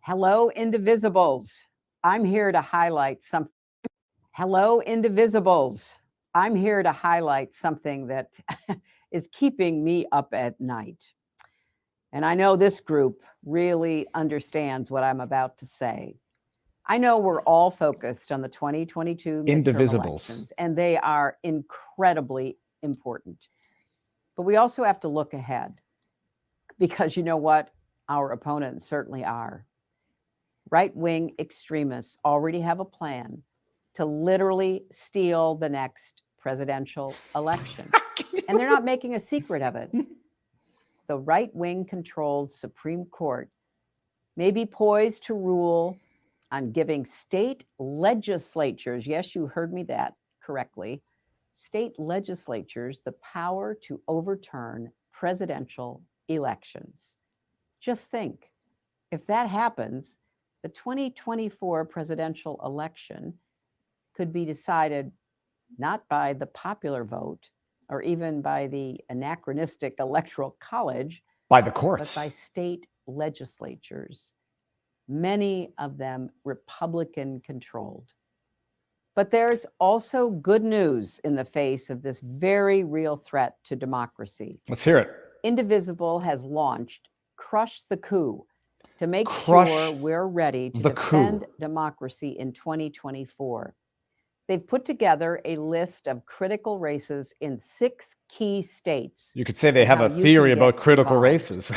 Hello, Indivisibles. I'm here to highlight something. Hello, Indivisibles. I'm here to highlight something that is keeping me up at night. And I know this group really understands what I'm about to say. I know we're all focused on the 2022 midterm elections, and they are incredibly important. But we also have to look ahead because you know what? Our opponents certainly are. Right-wing extremists already have a plan to literally steal the next presidential election. And they're not making a secret of it. The right-wing controlled Supreme Court may be poised to rule on giving state legislatures, yes, you heard me that correctly, state legislatures the power to overturn presidential elections. Just think, if that happens, the 2024 presidential election could be decided not by the popular vote or even by the anachronistic electoral college, by the courts, but by state legislatures, many of them Republican controlled. But there's also good news in the face of this very real threat to democracy. Let's hear it. Indivisible has launched Crush the Coup to make sure we're ready to defend democracy in 2024. They've put together a list of critical races in 6 key states. You could say they have a theory about critical races.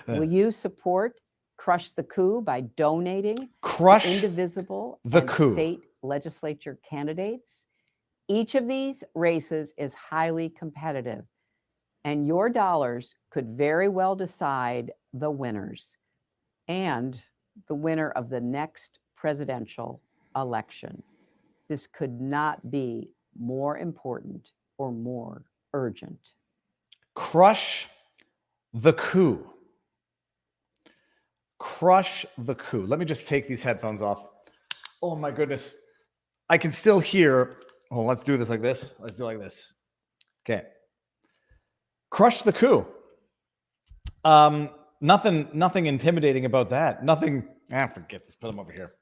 Will you support Crush the Coup by donating to Indivisible and state legislature candidates? Each of these races is highly competitive, and your dollars could very well decide the winners and the winner of the next presidential election. This could not be more important or more urgent. Crush the coup. Crush the coup. Let me just take these headphones off. Oh my goodness. I can still hear. Oh, let's do this like this. Let's do it like this. Okay. Crush the coup. Nothing intimidating about that. Nothing. Forget this. Put them over here.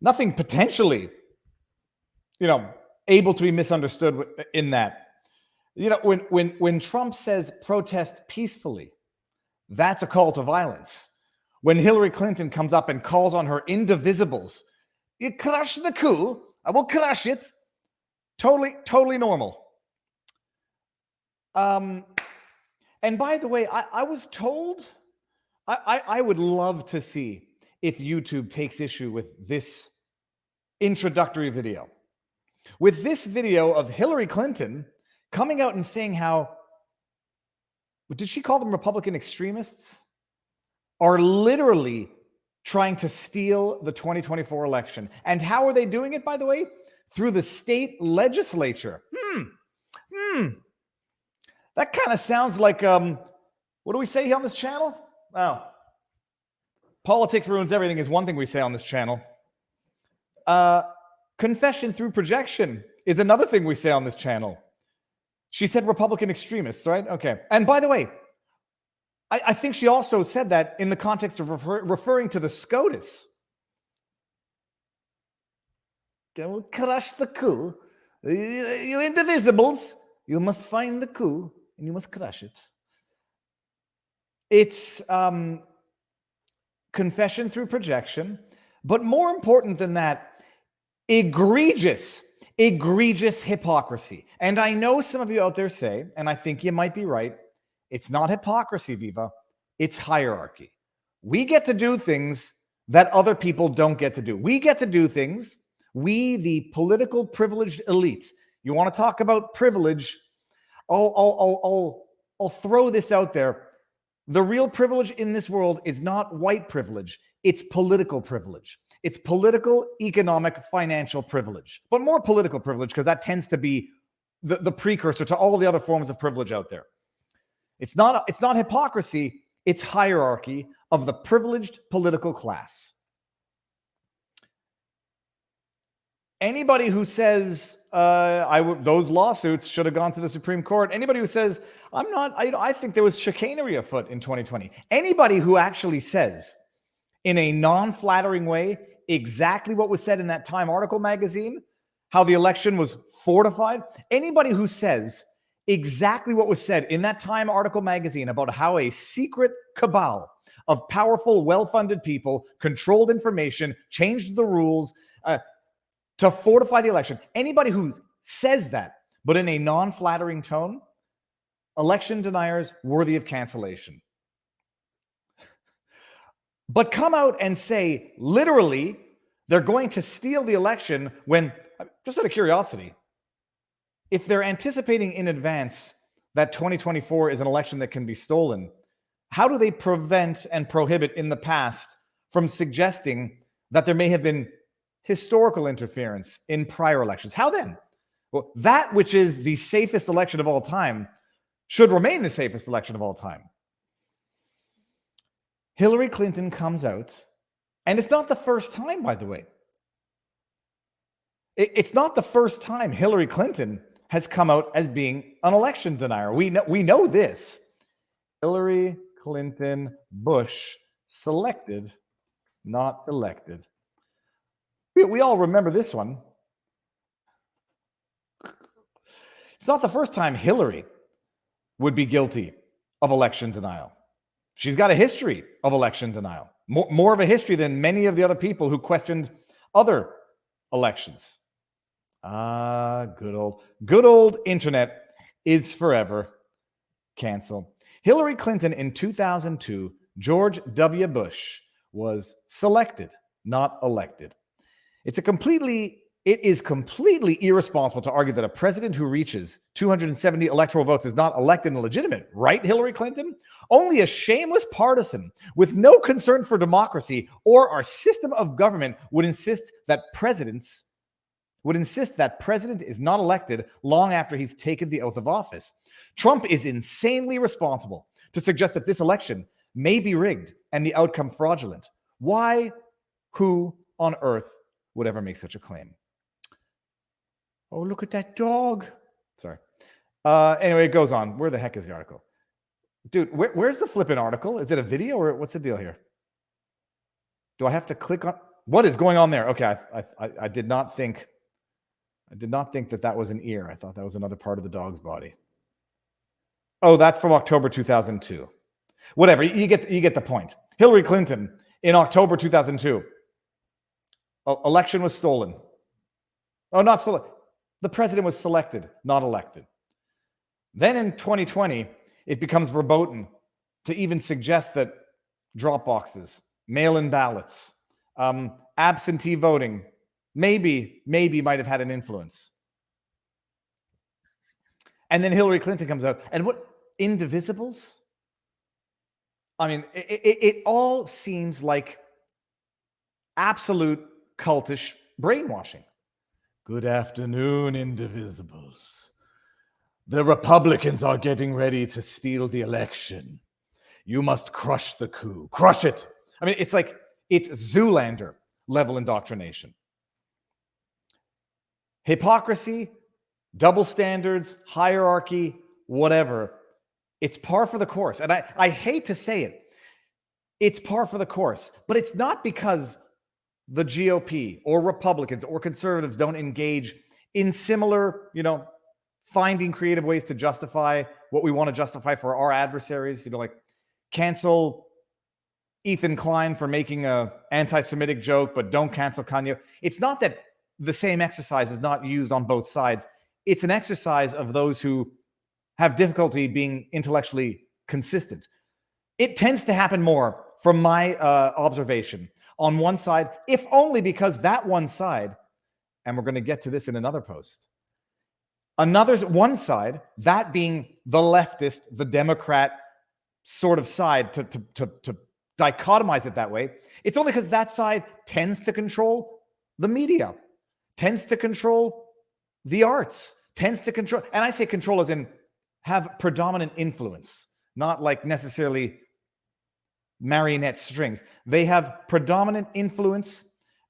Nothing potentially, able to be misunderstood in that. When Trump says protest peacefully, that's a call to violence. When Hillary Clinton comes up and calls on her indivisibles, you crush the coup. I will crush it. Totally normal. And by the way, I was told, I would love to see if YouTube takes issue with this introductory video. With this video of Hillary Clinton coming out and saying how, did she call them Republican extremists? Are literally trying to steal the 2024 election. And how are they doing it, by the way? Through the state legislature. That kind of sounds like, what do we say here on this channel? Oh, politics ruins everything is one thing we say on this channel. Confession through projection is another thing we say on this channel. She said Republican extremists, right? Okay. And by the way, I think she also said that in the context of referring to the SCOTUS. Don't crush the coup. You indivisibles, you must find the coup and you must crush it. It's confession through projection, but more important than that, egregious hypocrisy. And I know some of you out there say, and I think you might be right, it's not hypocrisy, Viva. It's hierarchy. We get to do things that other people don't get to do. We get to do things, we, the political privileged elite. You want to talk about privilege? I'll throw this out there. The real privilege in this world is not white privilege. It's political privilege. It's political, economic, financial privilege. But more political privilege, because that tends to be the precursor to all the other forms of privilege out there. It's not hypocrisy. It's hierarchy of the privileged political class. Anybody who says those lawsuits should have gone to the Supreme Court, anybody who says I think there was chicanery afoot in 2020, anybody who actually says in a non-flattering way exactly what was said in that Time article magazine, how the election was fortified? Anybody who says exactly what was said in that Time article magazine about how a secret cabal of powerful, well-funded people controlled information, changed the rules to fortify the election, anybody who says that, but in a non-flattering tone, election deniers worthy of cancellation. But come out and say, literally, they're going to steal the election when, just out of curiosity, if they're anticipating in advance that 2024 is an election that can be stolen, how do they prevent and prohibit in the past from suggesting that there may have been historical interference in prior elections? How then? Well, that which is the safest election of all time should remain the safest election of all time. Hillary Clinton comes out, and it's not the first time, by the way. It's not the first time Hillary Clinton has come out as being an election denier. We know this. Hillary Clinton, Bush, selected, not elected. We all remember this one. It's not the first time Hillary would be guilty of election denial. She's got a history of election denial, more of a history than many of the other people who questioned other elections. Good old internet is forever. Cancel. Hillary Clinton in 2002, George W. Bush was selected, not elected. It is completely irresponsible to argue that a president who reaches 270 electoral votes is not elected and legitimate, right, Hillary Clinton? Only a shameless partisan with no concern for democracy or our system of government would insist that president is not elected long after he's taken the oath of office. Trump is insanely responsible to suggest that this election may be rigged and the outcome fraudulent. Why? Who on earth would ever make such a claim? Oh, look at that dog. Sorry. Anyway, it goes on. Where the heck is the article? Dude, where's the flipping article? Is it a video or what's the deal here? Do I have to click on? What is going on there? Okay, I did not think that was an ear. I thought that was another part of the dog's body. Oh, that's from October 2002. Whatever, you get the point. Hillary Clinton in October 2002. Election was stolen. Oh, not stolen. The president was selected, not elected. Then in 2020, it becomes verboten to even suggest that drop boxes, mail-in ballots, absentee voting, maybe might have had an influence. And then Hillary Clinton comes out. And what? Indivisibles? I mean, it all seems like absolute cultish brainwashing. Good afternoon, Indivisibles. The Republicans are getting ready to steal the election. You must crush the coup. Crush it. I mean, it's Zoolander level indoctrination. Hypocrisy, double standards, hierarchy, whatever. It's par for the course. And I hate to say it. It's par for the course. But it's not because the GOP or Republicans or conservatives don't engage in similar, finding creative ways to justify what we want to justify for our adversaries, like cancel Ethan Klein for making a anti-Semitic joke, but don't cancel Kanye. It's not that the same exercise is not used on both sides. It's an exercise of those who have difficulty being intellectually consistent. It tends to happen more, from my observation, on one side, if only because that one side, and we're going to get to this in another post, one side, that being the leftist, the Democrat sort of side, to dichotomize it that way, it's only because that side tends to control the media, tends to control the arts, tends to control, and I say control as in have predominant influence, not like necessarily marionette strings. They have predominant influence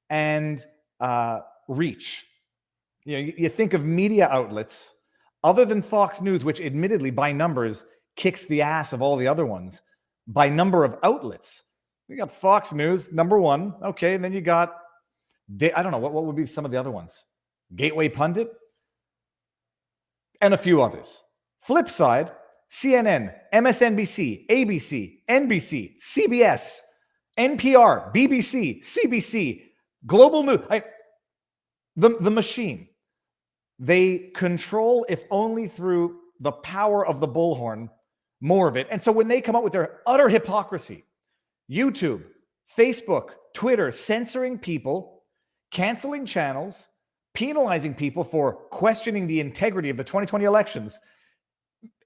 and reach. You think of media outlets other than Fox News, which admittedly by numbers kicks the ass of all the other ones, by number of outlets. You got Fox News, number one. Okay, and then you got, I don't know, what would be some of the other ones? Gateway Pundit, and a few others. Flip side, CNN, MSNBC, ABC, NBC, CBS, NPR, BBC, CBC, Global News. The machine. They control, if only through the power of the bullhorn, more of it. And so when they come up with their utter hypocrisy, YouTube, Facebook, Twitter, censoring people, canceling channels, penalizing people for questioning the integrity of the 2020 elections,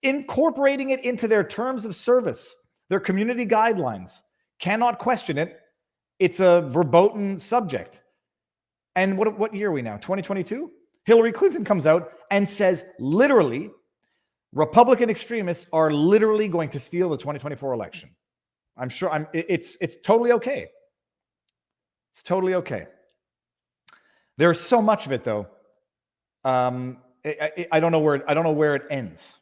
incorporating it into their terms of service, their community guidelines, cannot question it. It's a verboten subject. And what year are we now? 2022? Hillary Clinton comes out and says, literally, Republican extremists are literally going to steal the 2024 election. I'm sure it's totally okay. It's totally okay. There's so much of it, though. I don't know where it ends.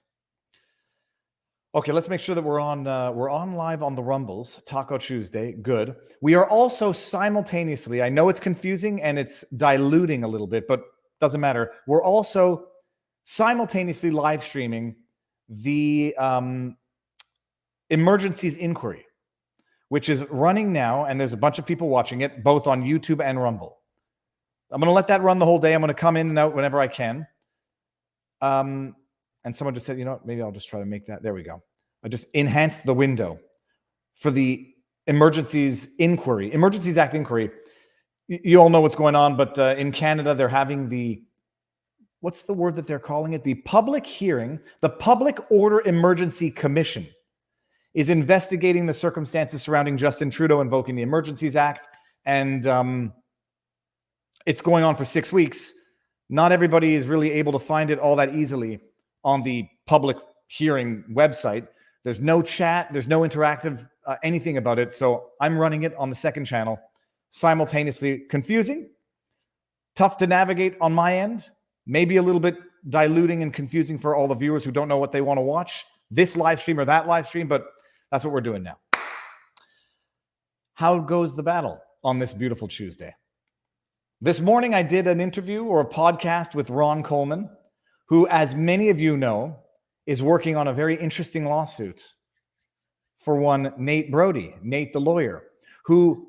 Okay, let's make sure that we're on live on the Rumbles. Taco Tuesday, good. We are also simultaneously, I know it's confusing and it's diluting a little bit, but doesn't matter. We're also simultaneously live streaming the emergencies inquiry, which is running now, and there's a bunch of people watching it, both on YouTube and Rumble. I'm going to let that run the whole day. I'm going to come in and out whenever I can. And someone just said, you know what, maybe I'll just try to make that. There we go. I just enhanced the window for the Emergencies Act inquiry. You all know what's going on, but in Canada, they're having what's the word that they're calling it? The public hearing. The Public Order Emergency Commission is investigating the circumstances surrounding Justin Trudeau invoking the Emergencies Act. And it's going on for 6 weeks. Not everybody is really able to find it all that easily on the public hearing website. There's no chat. There's no interactive anything about it. So I'm running it on the second channel simultaneously. Confusing, tough to navigate on my end, maybe a little bit diluting and confusing for all the viewers who don't know what they want to watch, this live stream or that live stream, but that's what we're doing now. How goes the battle on this beautiful Tuesday? This morning, I did an interview or a podcast with Ron Coleman, who, as many of you know, is working on a very interesting lawsuit for one Nate Brody, Nate the lawyer, who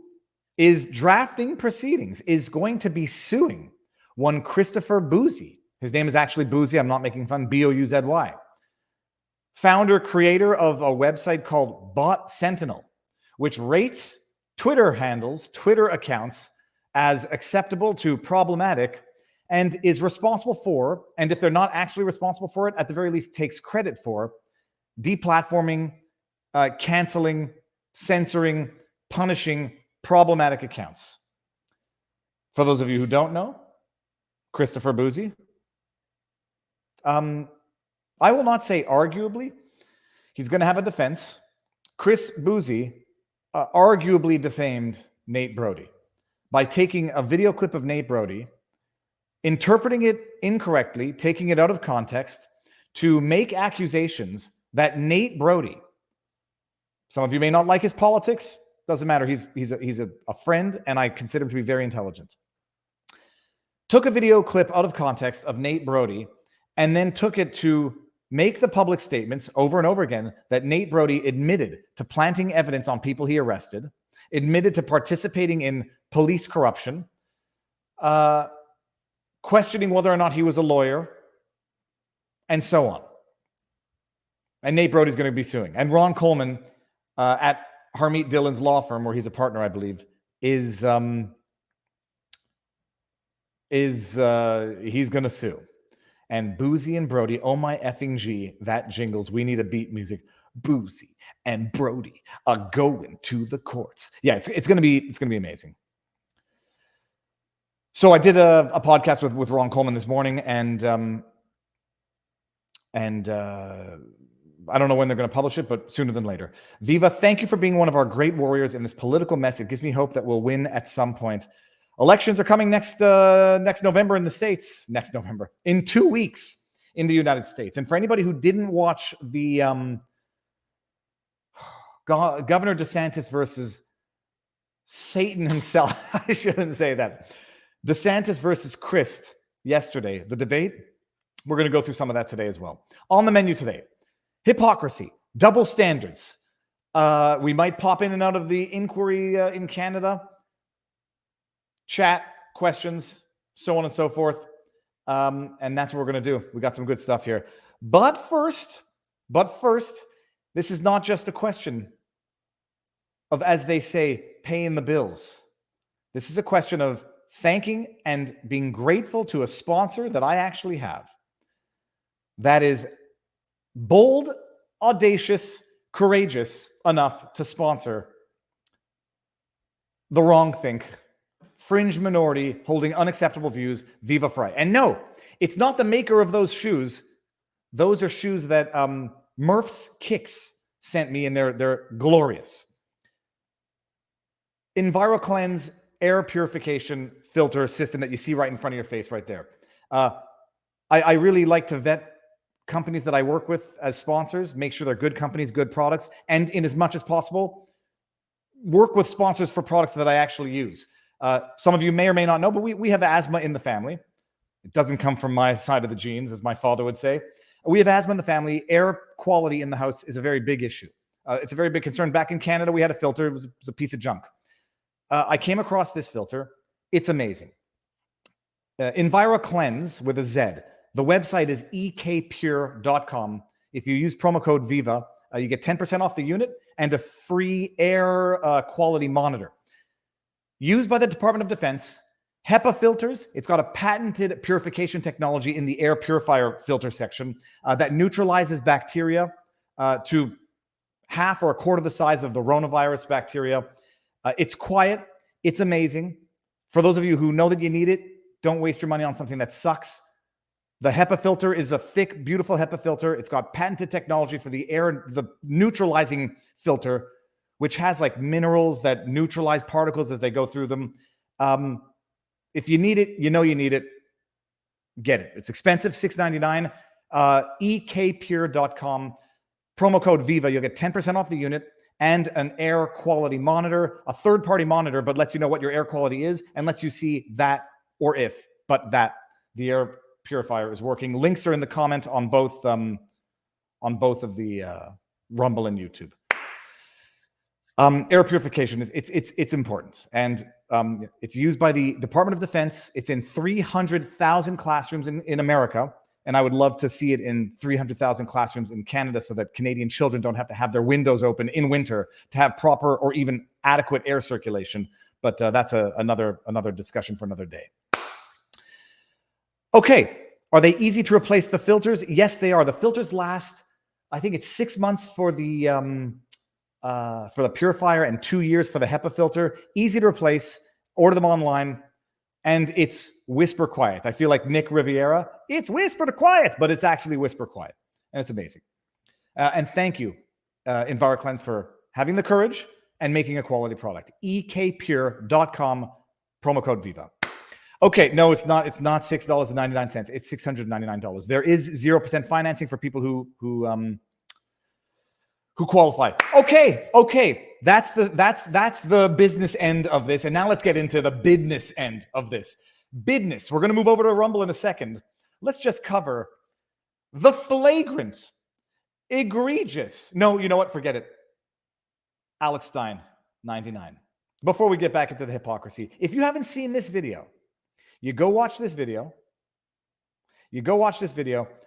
is drafting proceedings, is going to be suing one Christopher Bouzy. His name is actually Bouzy. I'm not making fun. Bouzy. Founder, creator of a website called Bot Sentinel, which rates Twitter handles, Twitter accounts as acceptable to problematic, and is responsible for, and if they're not actually responsible for it, at the very least takes credit for, deplatforming, canceling, censoring, punishing problematic accounts. For those of you who don't know, Christopher Bouzy, I will not say arguably, he's going to have a defense. Chris Bouzy arguably defamed Nate Brody by taking a video clip of Nate Brody, interpreting it incorrectly, taking it out of context to make accusations that Nate Brody, some of you may not like his politics, doesn't matter, he's a friend, and I consider him to be very intelligent, took a video clip out of context of Nate Brody and then took it to make the public statements over and over again that Nate Brody admitted to planting evidence on people he arrested, admitted to participating in police corruption, questioning whether or not he was a lawyer, and so on. And Nate Brody's going to be suing. And Ron Coleman at Harmeet Dillon's law firm, where he's a partner, I believe, he's going to sue. And Bouzy and Brody, oh my effing G, that jingles. We need a beat music. Bouzy and Brody are going to the courts. Yeah, it's going to be amazing. So I did a podcast with Ron Coleman this morning, and I don't know when they're going to publish it, but sooner than later. Viva, thank you for being one of our great warriors in this political mess. It gives me hope that we'll win at some point. Elections are coming next November in the States. Next November. In 2 weeks in the United States. And for anybody who didn't watch the Governor DeSantis versus Satan himself. I shouldn't say that. DeSantis versus Crist yesterday, the debate. We're going to go through some of that today as well. On the menu today, hypocrisy, double standards. We might pop in and out of the inquiry in Canada. Chat, questions, so on and so forth. And that's what we're going to do. We got some good stuff here. But first, this is not just a question of, as they say, paying the bills. This is a question of thanking and being grateful to a sponsor that I actually have. That is bold, audacious, courageous enough to sponsor the wrong think, fringe minority holding unacceptable views, Viva Frei. And no, it's not the maker of those shoes. Those are shoes that Murph's Kicks sent me, and they're glorious. EnviroCleanse air purification filter system that you see right in front of your face right there. I really like to vet companies that I work with as sponsors, make sure they're good companies, good products, and in as much as possible, work with sponsors for products that I actually use. Some of you may or may not know, but we have asthma in the family. It doesn't come from my side of the genes, as my father would say. We have asthma in the family. Air quality in the house is a very big issue. It's a very big concern. Back in Canada, we had a filter. It was a piece of junk. I came across this filter. It's amazing. EnviroCleanse with a Z. The website is ekpure.com. If you use promo code VIVA, you get 10% off the unit and a free air quality monitor. Used by the Department of Defense, HEPA filters. It's got a patented purification technology in the air purifier filter section that neutralizes bacteria to half or a quarter the size of the coronavirus bacteria. It's quiet. It's amazing. For those of you who know that you need it, don't waste your money on something that sucks. The HEPA filter is a thick, beautiful HEPA filter. It's got patented technology for the air, the neutralizing filter, which has like minerals that neutralize particles as they go through them. If you need it, you know you need it. Get it. It's expensive, $6.99. ekpure.com. Promo code VIVA. You'll get 10% off the unit and an air quality monitor, a third-party monitor, but lets you know what your air quality is and lets you see that or if, but that the air purifier is working. Links are in the comment on both of the Rumble and YouTube. Air purification is it's important, and it's used by the Department of Defense. It's in 300,000 classrooms in America, and I would love to see it in 300,000 classrooms in Canada, so that Canadian children don't have to have their windows open in winter to have proper or even adequate air circulation. But that's another discussion for another day. Okay, are they easy to replace, the filters? Yes, they are. The filters last, I think it's 6 months for the purifier and 2 years for the HEPA filter. Easy to replace. Order them online, and it's whisper quiet. I feel like Nick Riviera. It's whisper to quiet, but it's actually whisper quiet, and it's amazing. And thank you, EnviroCleanse, for having the courage and making a quality product. ekpure.com, promo code VIVA. Okay, no, it's not. It's not $6.99. It's $699. There is 0% financing for people who qualify. Okay. That's the business end of this. And now let's get into the business end of this. Business. We're going to move over to Rumble in a second. Let's just cover the flagrant, egregious. No, you know what? Forget it. Alex Stein, 99. Before we get back into the hypocrisy, if you haven't seen this video, you go watch this video.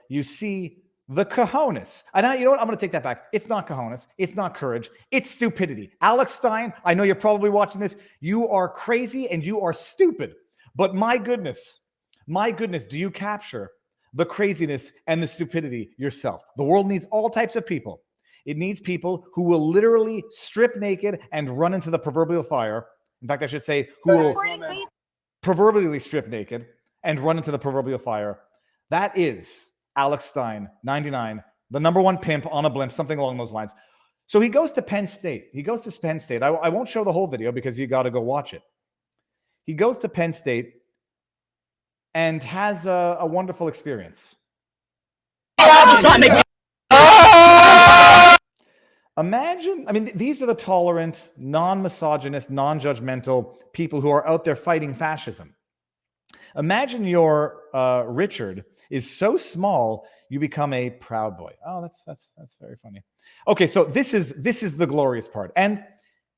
You see the cojones. And you know what? I'm going to take that back. It's not cojones. It's not courage. It's stupidity. Alex Stein, I know you're probably watching this. You are crazy and you are stupid. But my goodness, do you capture the craziness and the stupidity yourself? The world needs all types of people. It needs people who will literally strip naked and run into the proverbial fire. In fact, I should say, who will proverbially strip naked and run into the proverbial fire. That is Alex Stein, 99, the number one pimp on a blimp, something along those lines. So he goes to Penn State. I won't show the whole video because you got to go watch it. He goes to Penn State and has a wonderful experience. Imagine, I mean, these are the tolerant, non-misogynist, non-judgmental people who are out there fighting fascism. Imagine your Richard is so small you become a Proud Boy. Oh, that's very funny. Okay, so this is the glorious part, and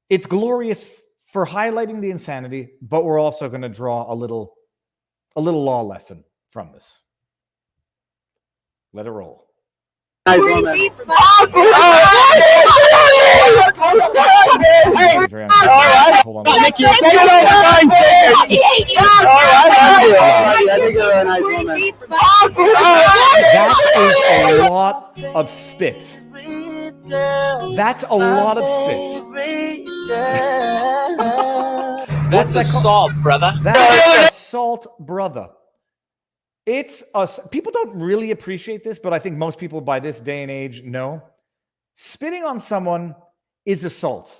it's glorious for highlighting the insanity, but we're also going to draw a little law lesson from this. Let it roll. Hold on. That is a lot of spit. That's a lot of spit. That's assault, brother. That's assault, brother. It's us. People don't really appreciate this, but I think most people by this day and age know. Spitting on someone is assault.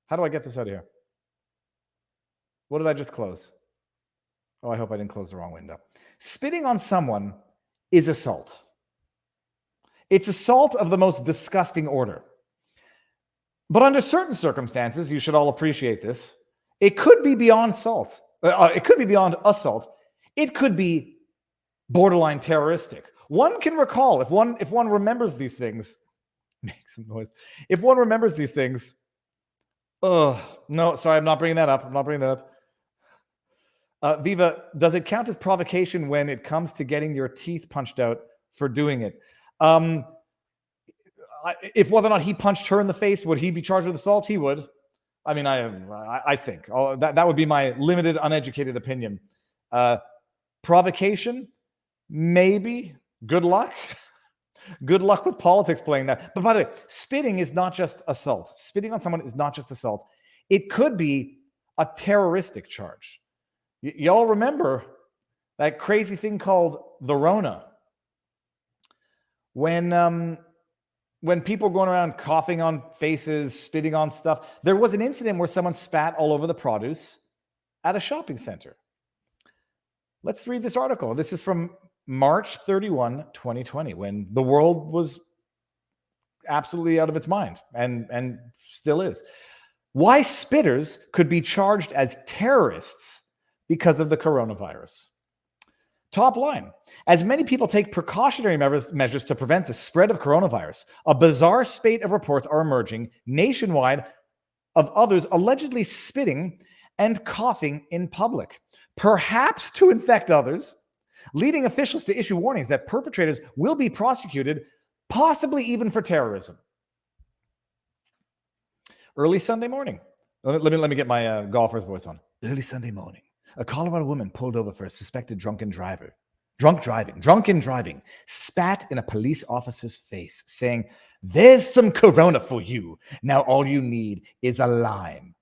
How do I get this out of here? What did I just close? Oh, I hope I didn't close the wrong window. Spitting on someone is assault. It's assault of the most disgusting order. But under certain circumstances, you should all appreciate this. It could be beyond assault. It could be beyond assault. It could be borderline terroristic. One can recall, if one remembers these things, make some noise. If one remembers these things, oh, no, sorry, I'm not bringing that up. Viva, does it count as provocation when it comes to getting your teeth punched out for doing it? If whether or not he punched her in the face, would he be charged with assault? He would. I mean, I think that would be my limited, uneducated opinion. Provocation, maybe. Good luck. Good luck with politics playing that. But by the way, spitting is not just assault. Spitting on someone is not just assault. It could be a terroristic charge. Y'all remember that crazy thing called the Rona? When people going around coughing on faces, spitting on stuff, there was an incident where someone spat all over the produce at a shopping center. Let's read this article. This is from March 31, 2020, when the world was absolutely out of its mind and still is. Why spitters could be charged as terrorists because of the coronavirus. Top line. As many people take precautionary measures to prevent the spread of coronavirus, a bizarre spate of reports are emerging nationwide of others allegedly spitting and coughing in public, perhaps to infect others, leading officials to issue warnings that perpetrators will be prosecuted, possibly even for terrorism. Early Sunday morning. Let me get my golfer's voice on. Early Sunday morning. A Colorado woman pulled over for a suspected drunken driving, spat in a police officer's face, saying, "There's some corona for you. Now all you need is a lime."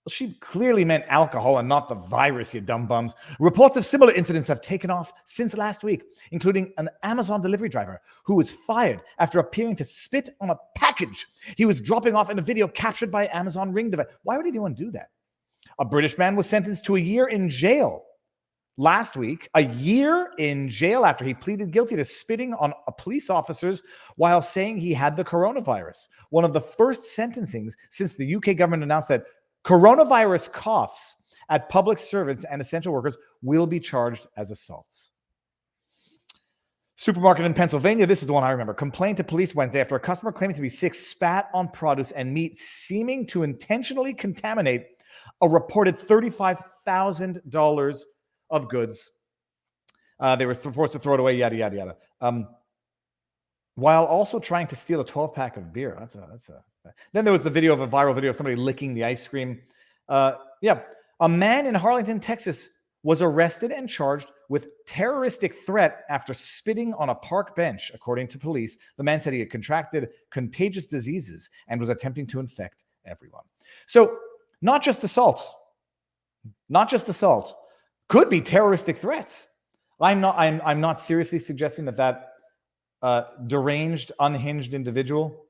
Well, she clearly meant alcohol and not the virus, you dumb bums. Reports of similar incidents have taken off since last week, including an Amazon delivery driver who was fired after appearing to spit on a package he was dropping off in a video captured by Amazon Ring device. Why would anyone do that? A British man was sentenced to a year in jail last week, a year in jail after he pleaded guilty to spitting on a police officers while saying he had the coronavirus. One of the first sentencings since the UK government announced that coronavirus coughs at public servants and essential workers will be charged as assaults. Supermarket in Pennsylvania, this is the one I remember, complained to police Wednesday after a customer claiming to be sick spat on produce and meat, seeming to intentionally contaminate a reported $35,000 of goods. They were forced to throw it away, yada, yada, yada. While also trying to steal a 12-pack of beer. Then there was the video of a viral video of somebody licking the ice cream. A man in Harlingen, Texas was arrested and charged with terroristic threat after spitting on a park bench, according to police. The man said he had contracted contagious diseases and was attempting to infect everyone. So not just assault, could be terroristic threats. I'm not seriously suggesting that deranged, unhinged individual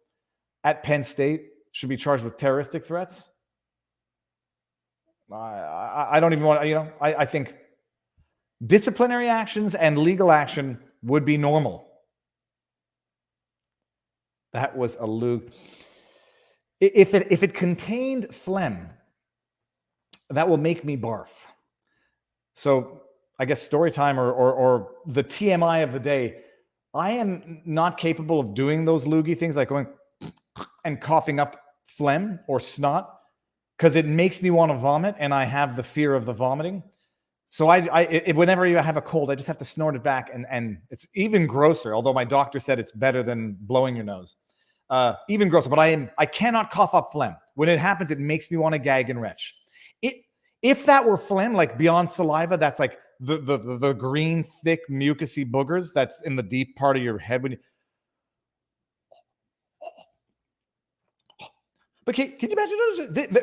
at Penn State should be charged with terroristic threats. I don't even want to, I think disciplinary actions and legal action would be normal. That was a Luke. If it contained phlegm, that will make me barf. So I guess story time or the TMI of the day. I am not capable of doing those loogie things like going and coughing up phlegm or snot because it makes me want to vomit, and I have the fear of the vomiting. So whenever you have a cold, I just have to snort it back, and it's even grosser. Although my doctor said it's better than blowing your nose, even grosser. But I cannot cough up phlegm. When it happens, it makes me want to gag and retch. If that were phlegm, like beyond saliva, that's like the green, thick, mucousy boogers that's in the deep part of your head when you. But can you imagine?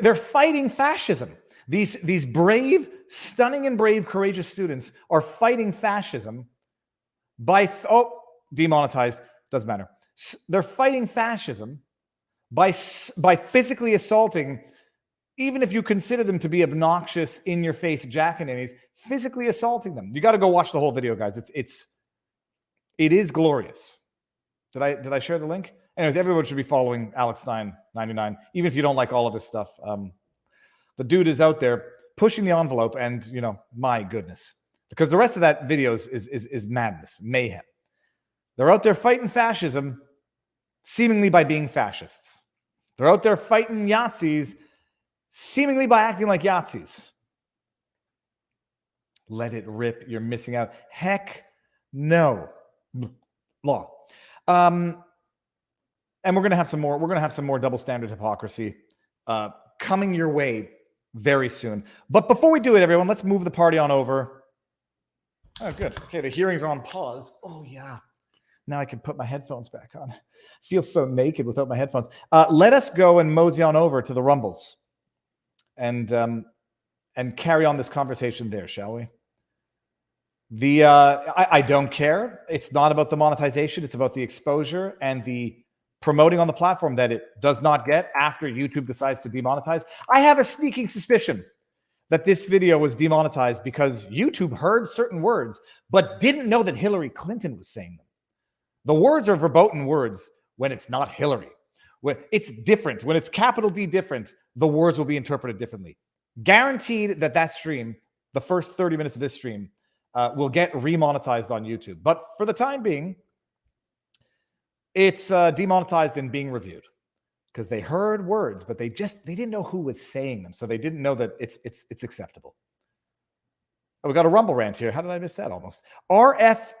They're fighting fascism. These brave, stunning and brave, courageous students are fighting fascism by demonetized, doesn't matter. They're fighting fascism by physically assaulting, even if you consider them to be obnoxious, in your face jackaninies, physically assaulting them. You got to go watch the whole video, guys. It is glorious. Did I share the link? Anyways, everyone should be following Alex Stein 99, even if you don't like all of this stuff. The dude is out there pushing the envelope, and my goodness, because the rest of that video is madness, mayhem. They're out there fighting fascism, seemingly by being fascists. They're out there fighting Yahtzees, seemingly by acting like Yahtzees. Let it rip. You're missing out. Heck no. Law. And we're going to have some more. We're going to have some more double standard hypocrisy coming your way very soon. But before we do it, everyone, let's move the party on over. Oh, good. Okay, the hearings are on pause. Oh, yeah. Now I can put my headphones back on. Feel so naked without my headphones. Let us go and mosey on over to the Rumbles and carry on this conversation there, shall we? I don't care. It's not about the monetization. It's about the exposure and the promoting on the platform that it does not get after YouTube decides to demonetize. I have a sneaking suspicion that this video was demonetized because YouTube heard certain words, but didn't know that Hillary Clinton was saying them. The words are verboten words when it's not Hillary. When it's different, when it's capital D different, the words will be interpreted differently. Guaranteed that stream, the first 30 minutes of this stream, will get remonetized on YouTube. But for the time being, it's demonetized and being reviewed because they heard words, but they didn't know who was saying them, so they didn't know that it's acceptable. Oh, we got a Rumble rant here. How did I miss that almost? RF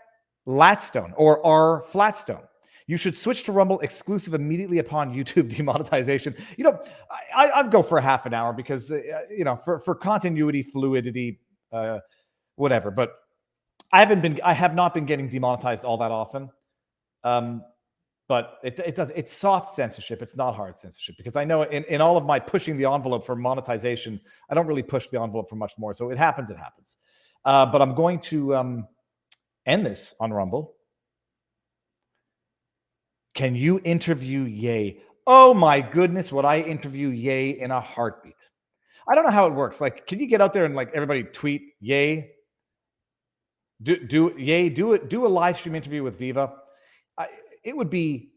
Latstone or R Flatstone. You should switch to Rumble exclusive immediately upon YouTube demonetization. I'd go for a half an hour because for continuity, fluidity, whatever. But I have not been getting demonetized all that often. But it's soft censorship. It's not hard censorship because I know in all of my pushing the envelope for monetization, I don't really push the envelope for much more. So it happens. But I'm going to end this on Rumble. Can you interview Ye? Oh my goodness, would I interview Ye in a heartbeat? I don't know how it works. Like, can you get out there and like everybody tweet Ye? Do a live stream interview with Viva. It would be.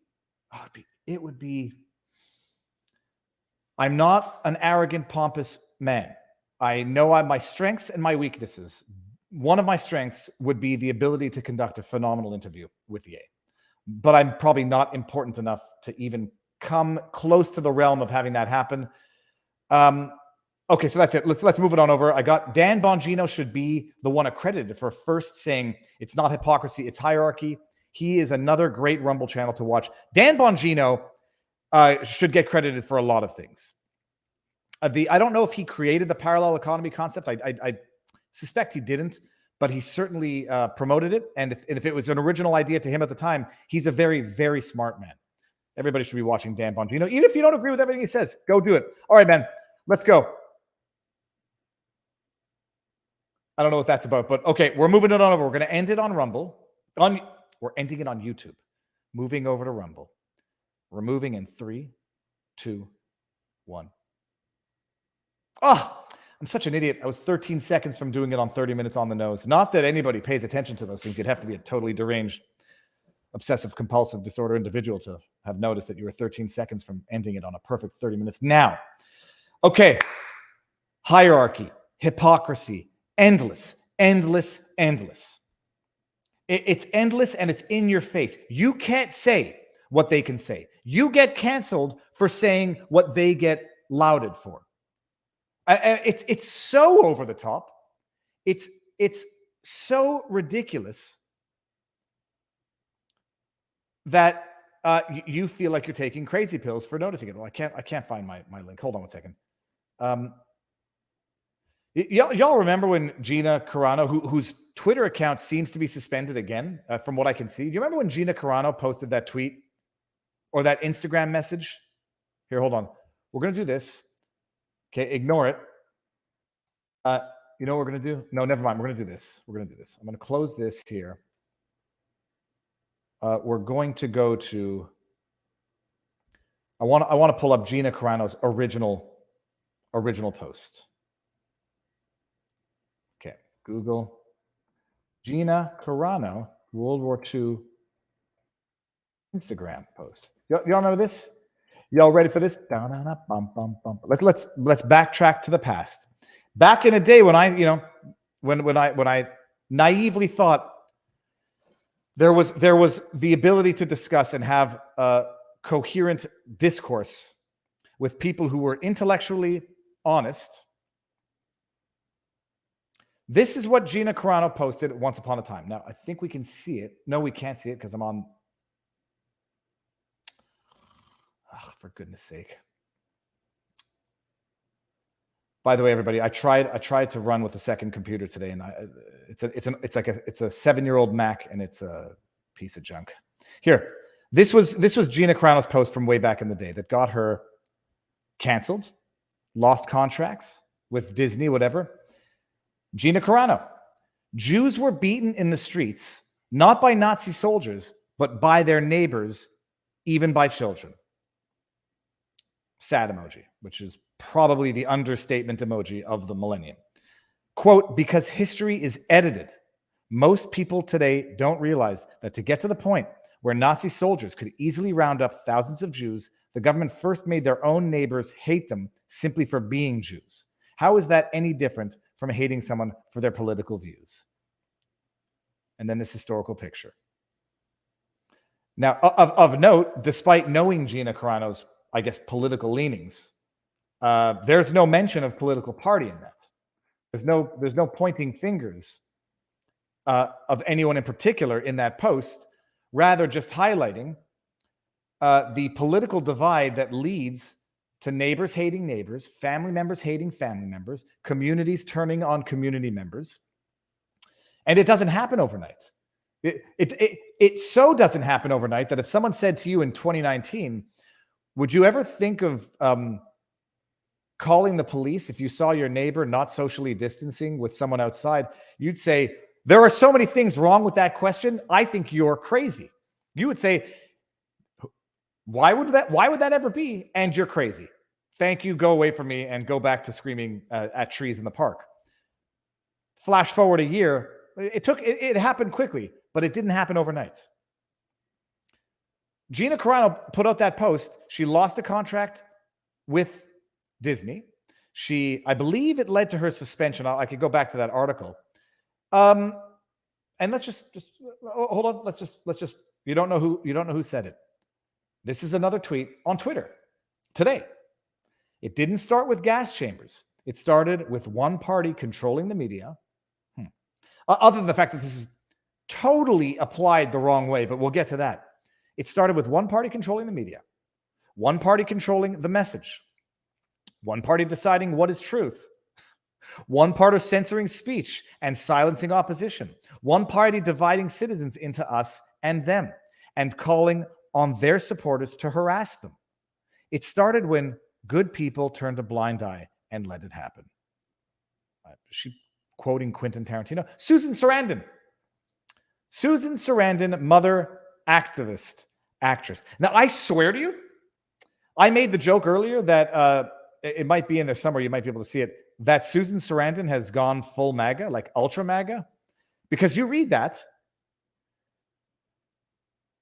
I'm not an arrogant, pompous man. I know my strengths and my weaknesses. One of my strengths would be the ability to conduct a phenomenal interview with Ye. But I'm probably not important enough to even come close to the realm of having that happen. Okay, so that's it. Let's move it on over. I got Dan Bongino should be the one accredited for first saying it's not hypocrisy, it's hierarchy. He is another great Rumble channel to watch. Dan Bongino should get credited for a lot of things. I don't know if he created the parallel economy concept. I suspect he didn't. But he certainly promoted it. And if it was an original idea to him at the time, he's a very, very smart man. Everybody should be watching Dan Bongino. Even if you don't agree with everything he says, go do it. All right, man, let's go. I don't know what that's about, but okay, we're moving it on over. We're going to end it on Rumble. We're ending it on YouTube. Moving over to Rumble. We're moving in 3, 2, 1. Oh! I'm such an idiot. I was 13 seconds from doing it on 30 minutes on the nose. Not that anybody pays attention to those things. You'd have to be a totally deranged obsessive compulsive disorder individual to have noticed that you were 13 seconds from ending it on a perfect 30 minutes. Now, okay, hierarchy, hypocrisy, endless. It's endless and it's in your face. You can't say what they can say. You get canceled for saying what they get lauded for. It's so over the top. It's so ridiculous that you feel like you're taking crazy pills for noticing it. Well, I can't find my link. Hold on one second. Y'all remember when Gina Carano, whose Twitter account seems to be suspended again, from what I can see. Do you remember when Gina Carano posted that tweet or that Instagram message? Here, hold on. We're going to do this. Okay, ignore it. You know what we're going to do? No, never mind. We're going to do this. I'm going to close this here. We're going to go to... I want to pull up Gina Carano's original post. Okay, Google Gina Carano World War II Instagram post. Y'all know this? Y'all ready for this? Let's backtrack to the past. Back in a day when I naively thought there was the ability to discuss and have a coherent discourse with people who were intellectually honest. This is what Gina Carano posted once upon a time. Now, I think we can see it. No, we can't see it because I'm on... Oh, for goodness sake. By the way, everybody, I tried to run with a second computer today, and it's a 7-year-old Mac, and it's a piece of junk. Here, this was Gina Carano's post from way back in the day that got her canceled, lost contracts with Disney, whatever. Gina Carano: Jews were beaten in the streets, not by Nazi soldiers, but by their neighbors, even by children. Sad emoji, which is probably the understatement emoji of the millennium. Quote, because history is edited. Most people today don't realize that to get to the point where Nazi soldiers could easily round up thousands of Jews, the government first made their own neighbors hate them simply for being Jews. How is that any different from hating someone for their political views? And then this historical picture. Now, of note, despite knowing Gina Carano's, I guess, political leanings, there's no mention of political party in that. There's no pointing fingers of anyone in particular in that post, rather just highlighting the political divide that leads to neighbors hating neighbors, family members hating family members, communities turning on community members. And it doesn't happen overnight. It so doesn't happen overnight that if someone said to you in 2019, would you ever think of calling the police if you saw your neighbor not socially distancing with someone outside? You'd say, there are so many things wrong with that question. I think you're crazy. You would say, why would that ever be? And you're crazy. Thank you. Go away from me and go back to screaming at trees in the park. Flash forward a year. It happened quickly, but it didn't happen overnight. Gina Carano put out that post. She lost a contract with Disney. I believe it led to her suspension. I could go back to that article. And let's just hold on. Let's just you don't know who said it. This is another tweet on Twitter today. It didn't start with gas chambers. It started with one party controlling the media. Other than the fact that this is totally applied the wrong way, but we'll get to that. It started with one party controlling the media, one party controlling the message, one party deciding what is truth, one party censoring speech and silencing opposition, one party dividing citizens into us and them, and calling on their supporters to harass them. It started when good people turned a blind eye and let it happen. She quoting Quentin Tarantino. Susan Sarandon, mother, activist, actress. Now, I swear to you, I made the joke earlier that it might be in there somewhere. You might be able to see it. That Susan Sarandon has gone full MAGA, like ultra MAGA. Because you read that,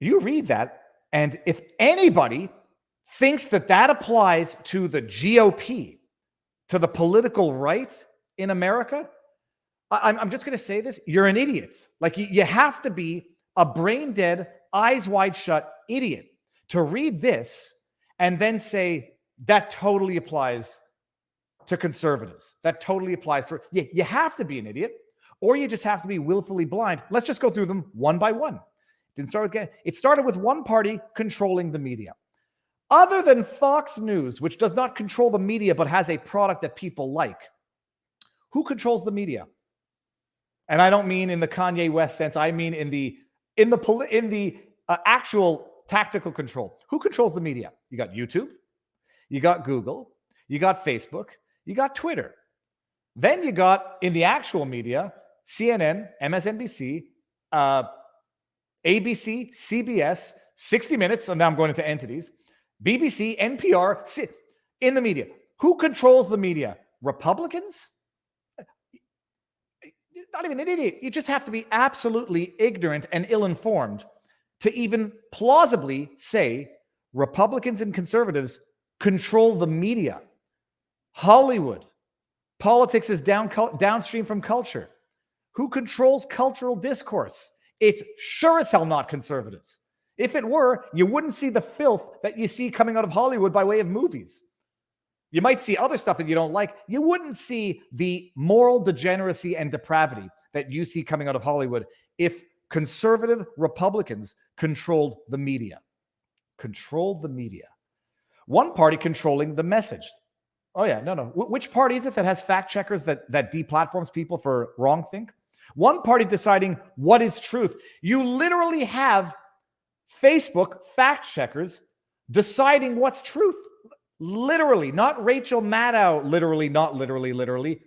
You read that, and if anybody thinks that that applies to the GOP, to the political right in America, I'm just going to say this. You're an idiot. Like, you have to be a brain dead, eyes wide shut idiot to read this and then say that totally applies to conservatives. That totally applies to, you have to be an idiot, or you just have to be willfully blind. Let's just go through them one by one. It started with one party controlling the media. Other than Fox News, which does not control the media but has a product that people like, who controls the media? And I don't mean in the Kanye West sense. I mean in the actual tactical control. Who controls the media? You got YouTube, you got Google, you got Facebook, you got Twitter. Then you got, in the actual media, CNN, MSNBC, ABC, CBS, 60 Minutes, and now I'm going into entities, BBC, NPR, in the media. Who controls the media? Republicans? Not even an idiot. You just have to be absolutely ignorant and ill-informed to even plausibly say Republicans and conservatives control the media. Hollywood. Politics is downstream from culture. Who controls cultural discourse? It's sure as hell not conservatives. If it were, you wouldn't see the filth that you see coming out of Hollywood by way of movies. You might see other stuff that you don't like. You wouldn't see the moral degeneracy and depravity that you see coming out of Hollywood if conservative Republicans controlled the media. Controlled the media. One party controlling the message. Oh yeah, no. Which party is it that has fact checkers that deplatforms people for wrongthink? One party deciding what is truth. You literally have Facebook fact checkers deciding what's truth. Literally, not Rachel Maddow, literally, not literally, literally.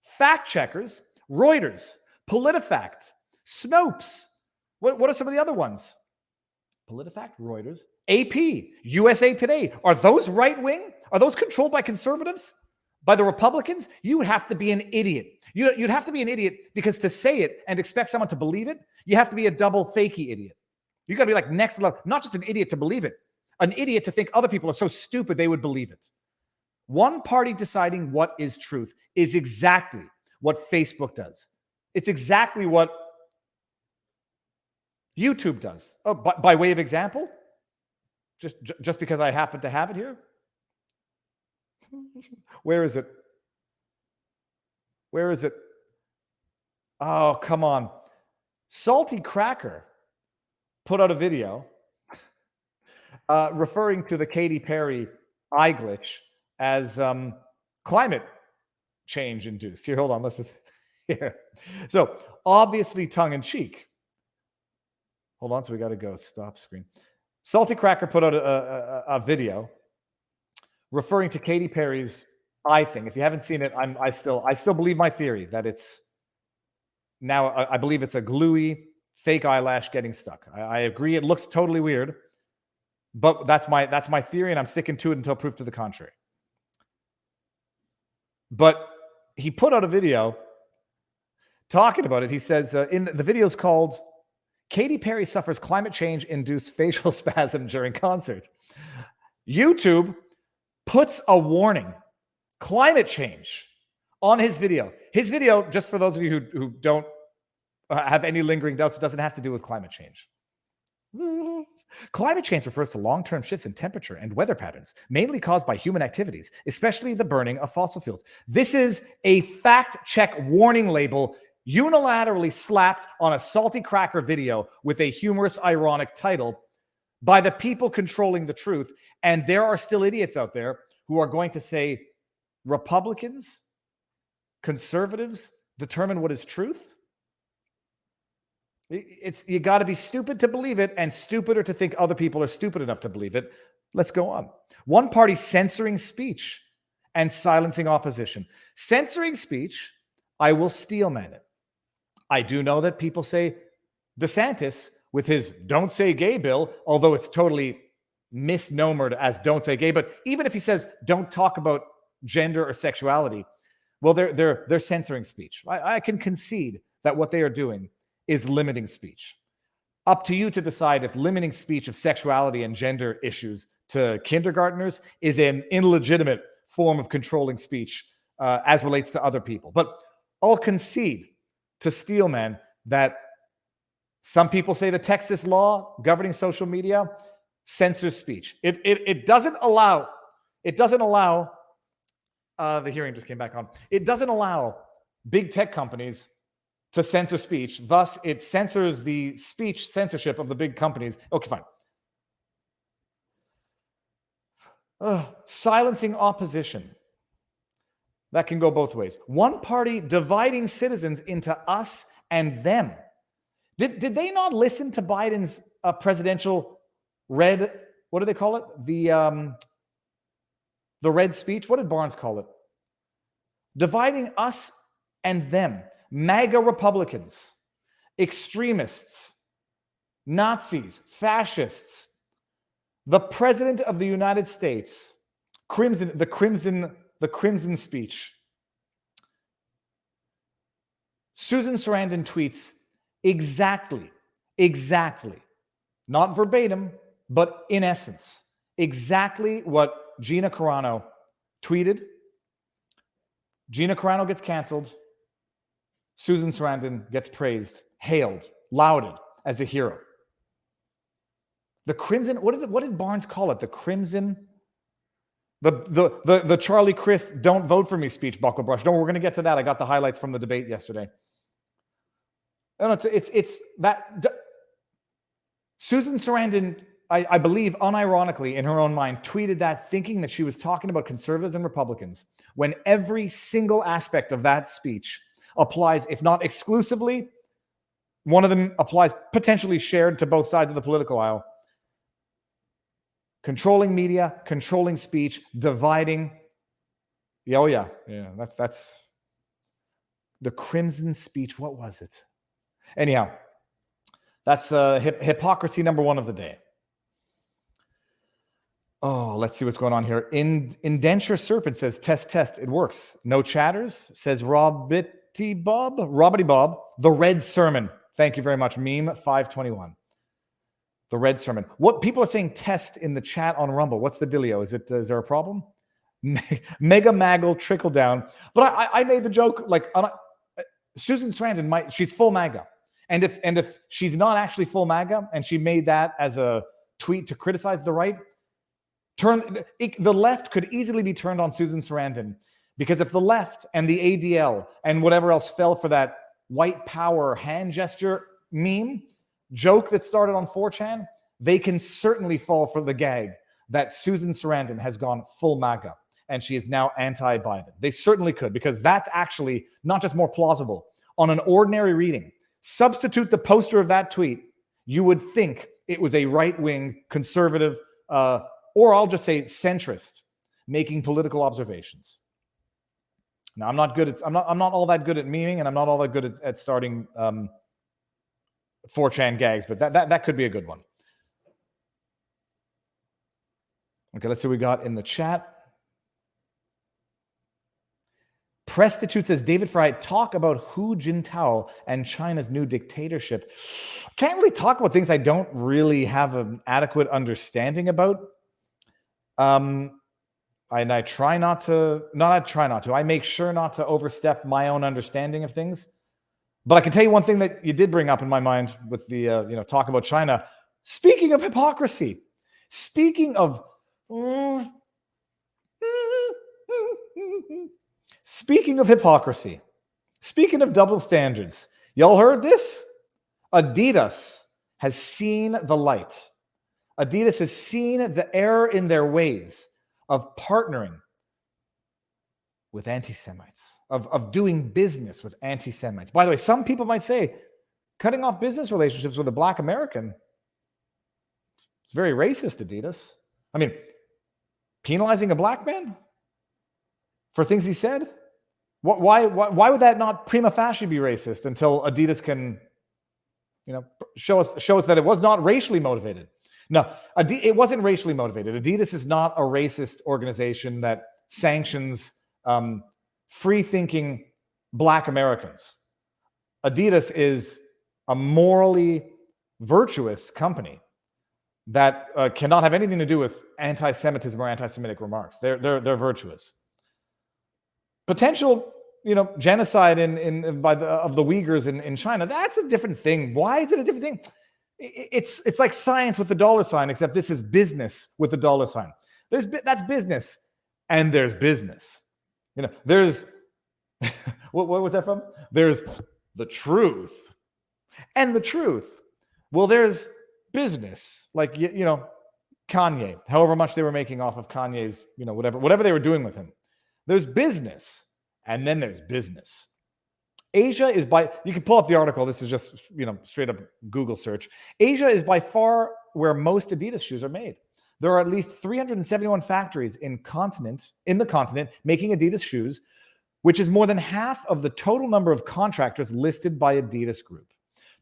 Fact checkers, Reuters, PolitiFact, Snopes. What are some of the other ones? PolitiFact, Reuters, AP, USA Today. Are those right-wing? Are those controlled by conservatives? By the Republicans? You have to be an idiot. You'd have to be an idiot because to say it and expect someone to believe it, you have to be a double fakey idiot. You got to be like next level, not just an idiot to believe it, an idiot to think other people are so stupid they would believe it. One party deciding what is truth is exactly what Facebook does. It's exactly what YouTube does. Oh, by way of example, just because I happen to have it here. Where is it? Where is it? Oh, come on. Salty Cracker put out a video referring to the Katy Perry eye glitch as climate change induced. Here, hold on. Let's just here. So obviously tongue-in-cheek. Hold on. So we got to go stop screen. Salty Cracker put out a video referring to Katy Perry's eye thing. If you haven't seen it, I still believe my theory that it's now. I believe it's a gluey fake eyelash getting stuck. I agree. It looks totally weird, but that's my theory, and I'm sticking to it until proof to the contrary. But he put out a video talking about it. He says in the video's called "Katy Perry Suffers Climate Change-Induced Facial Spasm During Concert." YouTube puts a warning, climate change, on his video. His video, just for those of you who don't have any lingering doubts, it doesn't have to do with climate change. Climate change refers to long-term shifts in temperature and weather patterns, mainly caused by human activities, especially the burning of fossil fuels. This is a fact check warning label unilaterally slapped on a Salty Cracker video with a humorous, ironic title by the people controlling the truth. And there are still idiots out there who are going to say Republicans, conservatives determine what is truth. You got to be stupid to believe it and stupider to think other people are stupid enough to believe it. Let's go on. One party censoring speech and silencing opposition. Censoring speech, I will steelman it. I do know that people say DeSantis with his "Don't Say Gay" bill, although it's totally misnomered as "Don't Say Gay," but even if he says "Don't talk about gender or sexuality," well, they're censoring speech. I can concede that what they are doing is limiting speech. Up to you to decide if limiting speech of sexuality and gender issues to kindergartners is an illegitimate form of controlling speech as relates to other people. But I'll concede to Steelman that some people say the Texas law governing social media censors speech. It doesn't allow. The hearing just came back on. It doesn't allow big tech companies to censor speech. Thus, it censors the speech censorship of the big companies. Okay, fine. Silencing opposition. That can go both ways. One party dividing citizens into us and them. Did they not listen to Biden's presidential red, what do they call it? The red speech? What did Barnes call it? Dividing us and them. MAGA Republicans, extremists, Nazis, fascists, the President of the United States, the Crimson speech. Susan Sarandon tweets exactly, not verbatim, but in essence, exactly what Gina Carano tweeted. Gina Carano gets canceled. Susan Sarandon gets praised, hailed, lauded as a hero. The Crimson, what did Barnes call it? The Crimson, the Charlie Crist "Don't vote for me" speech, buckle brush. Don't, we're going to get to that. I got the highlights from the debate yesterday. No, it's that Susan Sarandon, I believe, unironically in her own mind, tweeted that thinking that she was talking about conservatives and Republicans, when every single aspect of that speech applies, if not exclusively, one of them applies potentially shared to both sides of the political aisle. Controlling media, controlling speech, dividing. Yeah, that's the Crimson speech. What was it? Anyhow, that's hypocrisy number one of the day. Oh, let's see what's going on here. Indenture Serpent says, test, it works. No chatters, says Robbity Bob. The Red Sermon. Thank you very much. Meme 521. The Red Sermon. What people are saying test in the chat on Rumble. What's the dealio? Is there a problem? Mega Maggle trickle down. But I made the joke, like Susan Sarandon she's full MAGA. And if she's not actually full MAGA and she made that as a tweet to criticize the right, the left could easily be turned on Susan Sarandon, because if the left and the ADL and whatever else fell for that white power hand gesture meme joke that started on 4chan, they can certainly fall for the gag that Susan Sarandon has gone full MAGA and she is now anti-Biden. They certainly could, because that's actually not just more plausible. On an ordinary reading, substitute the poster of that tweet, you would think it was a right-wing conservative, or I'll just say centrist, making political observations. Now, I'm not all that good at memeing, and I'm not all that good at starting 4chan gags, but that could be a good one. Okay, let's see what we got in the chat. Prestitute says, David Frei, talk about Hu Jintao and China's new dictatorship. Can't really talk about things I don't really have an adequate understanding about. And I try not to, I make sure not to overstep my own understanding of things. But I can tell you one thing that you did bring up in my mind with the, talk about China. Speaking of hypocrisy, speaking of hypocrisy, speaking of double standards, y'all heard this? Adidas has seen the light. Adidas has seen the error in their ways of partnering with anti-Semites, of doing business with anti-Semites. By the way, some people might say cutting off business relationships with a Black American, it's very racist, Adidas. I mean, penalizing a Black man for things he said? Why would that not prima facie be racist until Adidas can, show us that it was not racially motivated? No, it wasn't racially motivated. Adidas is not a racist organization that sanctions free-thinking Black Americans. Adidas is a morally virtuous company that cannot have anything to do with anti-Semitism or anti-Semitic remarks. They're virtuous. Potential, genocide of the Uyghurs in China. That's a different thing. Why is it a different thing? It's like science with the dollar sign, except this is business with the dollar sign. That's business, and there's business. There's what was that from? There's the truth, and the truth. Well, there's business, like Kanye. However much they were making off of Kanye's, whatever they were doing with him. There's business, and then there's business. Asia is you can pull up the article. This is just, straight up Google search. Asia is by far where most Adidas shoes are made. There are at least 371 factories in the continent making Adidas shoes, which is more than half of the total number of contractors listed by Adidas Group.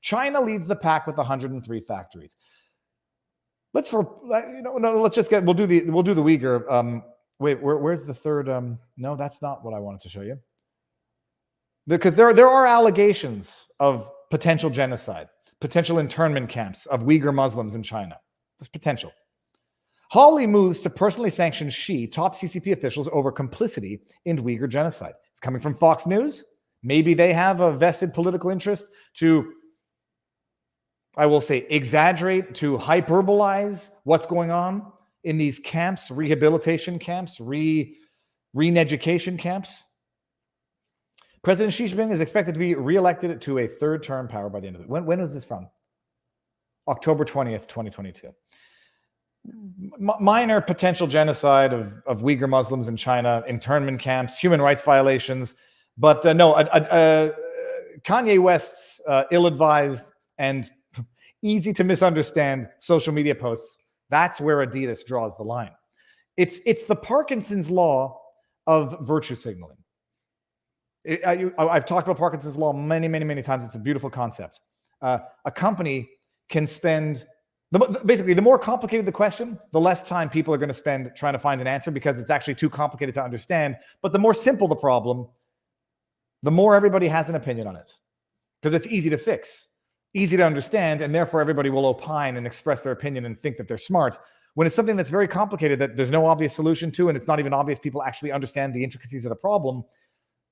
China leads the pack with 103 factories. We'll do the Uyghur. Wait, where's the third? No, that's not what I wanted to show you. Because there are allegations of potential genocide, potential internment camps of Uyghur Muslims in China. There's potential. Hawley moves to personally sanction Xi, top CCP officials, over complicity in Uyghur genocide. It's coming from Fox News. Maybe they have a vested political interest to, I will say, exaggerate, to hyperbolize what's going on in these camps, rehabilitation camps, re-education camps. President Xi Jinping is expected to be reelected to a third-term power by the end of it. When was this from? October 20th, 2022. Minor potential genocide of Uyghur Muslims in China, internment camps, human rights violations. But Kanye West's ill-advised and easy to misunderstand social media posts, that's where Adidas draws the line. It's the Parkinson's law of virtue signaling. I've talked about Parkinson's law many, many, many times. It's a beautiful concept. A company can spend, basically, the more complicated the question, the less time people are going to spend trying to find an answer because it's actually too complicated to understand. But the more simple the problem, the more everybody has an opinion on it because it's easy to fix, easy to understand, and therefore everybody will opine and express their opinion and think that they're smart. When it's something that's very complicated that there's no obvious solution to, and it's not even obvious people actually understand the intricacies of the problem,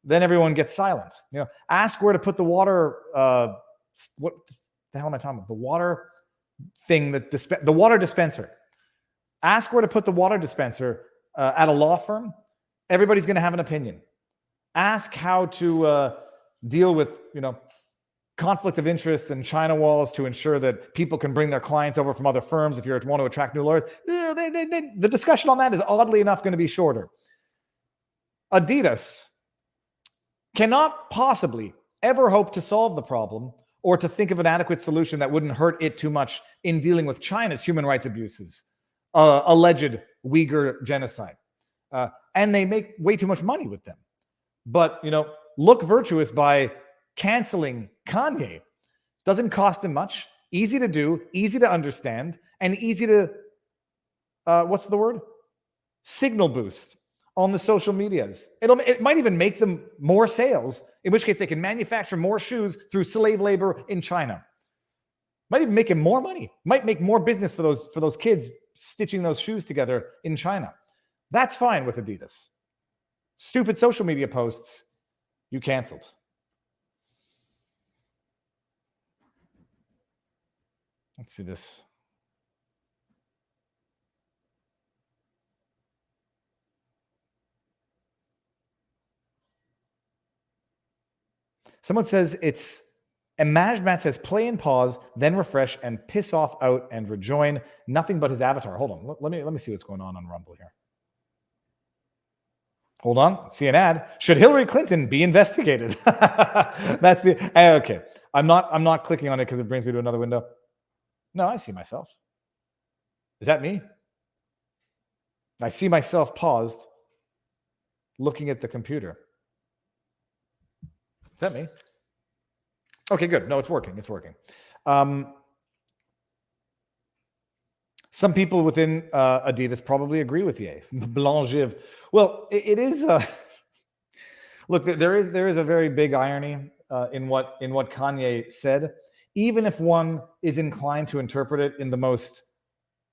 then everyone gets silent. Ask where to put the water. What the hell am I talking about? The water thing, the water dispenser. Ask where to put the water dispenser at a law firm. Everybody's going to have an opinion. Ask how to deal with conflict of interest and China walls to ensure that people can bring their clients over from other firms if you want to attract new lawyers. The discussion on that is oddly enough going to be shorter. Adidas cannot possibly ever hope to solve the problem or to think of an adequate solution that wouldn't hurt it too much in dealing with China's human rights abuses, alleged Uyghur genocide. And they make way too much money with them. But, look virtuous by canceling Kanye. Doesn't cost him much. Easy to do, easy to understand, and easy to, signal boost on the social medias. It might even make them more sales, in which case they can manufacture more shoes through slave labor in China. Might even make him more money. Might make more business for those kids stitching those shoes together in China. That's fine with Adidas. Stupid social media posts, you canceled. Let's see this. Someone says Imagmat says play and pause, then refresh and piss off out and rejoin. Nothing but his avatar. Hold on. Let me see what's going on Rumble here. Hold on. See an ad. Should Hillary Clinton be investigated? That's the okay. I'm not clicking on it because it brings me to another window. No, I see myself. Is that me? I see myself paused, looking at the computer. Is that me? Okay, good. No, it's working. It's working. Some people within Adidas probably agree with Ye. Blangiv. Well, it is. Look, there is a very big irony in what Kanye said. even if one is inclined to interpret it in the most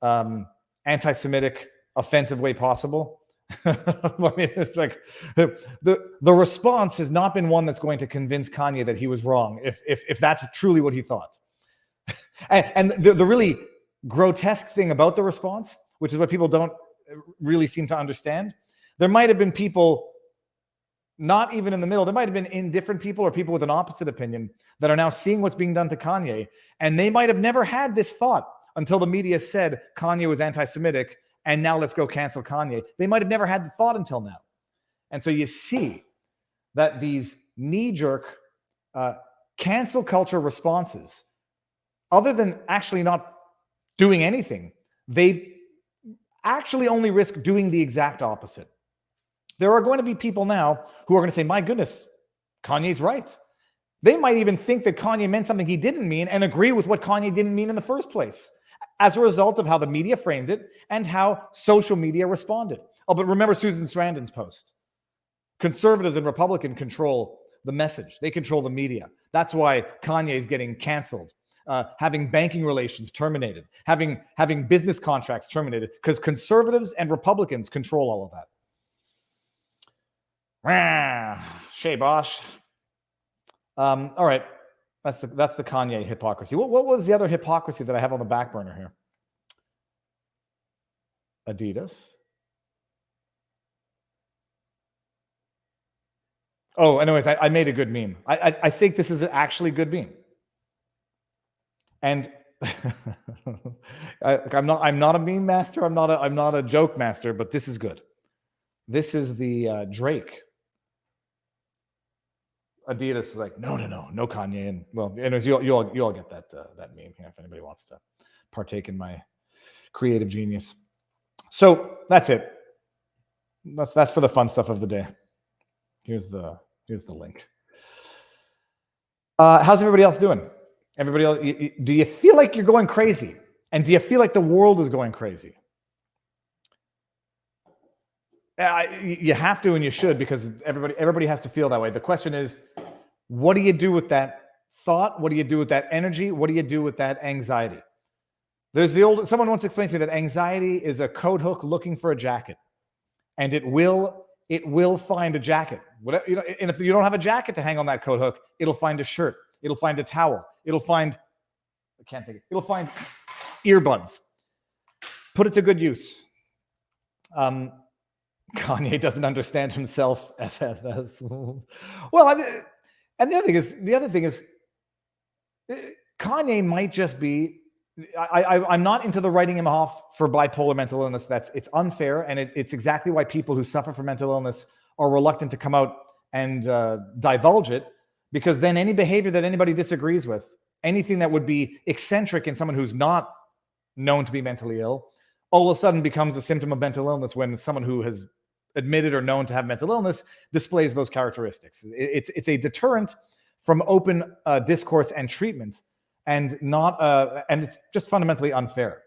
anti-Semitic, offensive way possible. I mean, it's like the response has not been one that's going to convince Kanye that he was wrong, if that's truly what he thought. And the really grotesque thing about the response, which is what people don't really seem to understand, there might have been people not even in the middle. There might have been indifferent people or people with an opposite opinion that are now seeing what's being done to Kanye, and they might have never had this thought until the media said Kanye was anti-Semitic, and now let's go cancel Kanye. They might have never had the thought until now. And so you see that these knee-jerk cancel culture responses, other than actually not doing anything, they actually only risk doing the exact opposite. There are going to be people now who are going to say, my goodness, Kanye's right. They might even think that Kanye meant something he didn't mean and agree with what Kanye didn't mean in the first place as a result of how the media framed it and how social media responded. Oh, but remember Susan Sarandon's post. Conservatives and Republicans control the message. They control the media. That's why Kanye is getting canceled, having banking relations terminated, having business contracts terminated, because conservatives and Republicans control all of that. Shay Bosch. All right. That's the Kanye hypocrisy. What was the other hypocrisy that I have on the back burner here? Adidas. Oh, anyways, I made a good meme. I think this is actually a good meme. And I'm not a meme master. I'm not a joke master, but this is good. This is the Drake. Adidas is like, no Kanye, and well, anyways, you all get that meme here if anybody wants to partake in my creative genius. So that's it. That's for the fun stuff of the day. Here's the link. How's everybody else doing? Everybody else, do you feel like you're going crazy? And do you feel like the world is going crazy? You have to and you should, because everybody has to feel that way. The question is, what do you do with that thought? What do you do with that energy? What do you do with that anxiety? Someone once explained to me that anxiety is a coat hook looking for a jacket, and it will find a jacket. And if you don't have a jacket to hang on that coat hook, it'll find a shirt. It'll find a towel. It'll find earbuds. Put it to good use. Kanye doesn't understand himself. Well, I mean, and the other thing is, Kanye might just be. I'm not into the writing him off for bipolar mental illness. It's unfair, and it's exactly why people who suffer from mental illness are reluctant to come out and divulge it, because then any behavior that anybody disagrees with, anything that would be eccentric in someone who's not known to be mentally ill, all of a sudden becomes a symptom of mental illness when someone who has admitted or known to have mental illness displays those characteristics. It's a deterrent from open discourse and treatment, and it's just fundamentally unfair.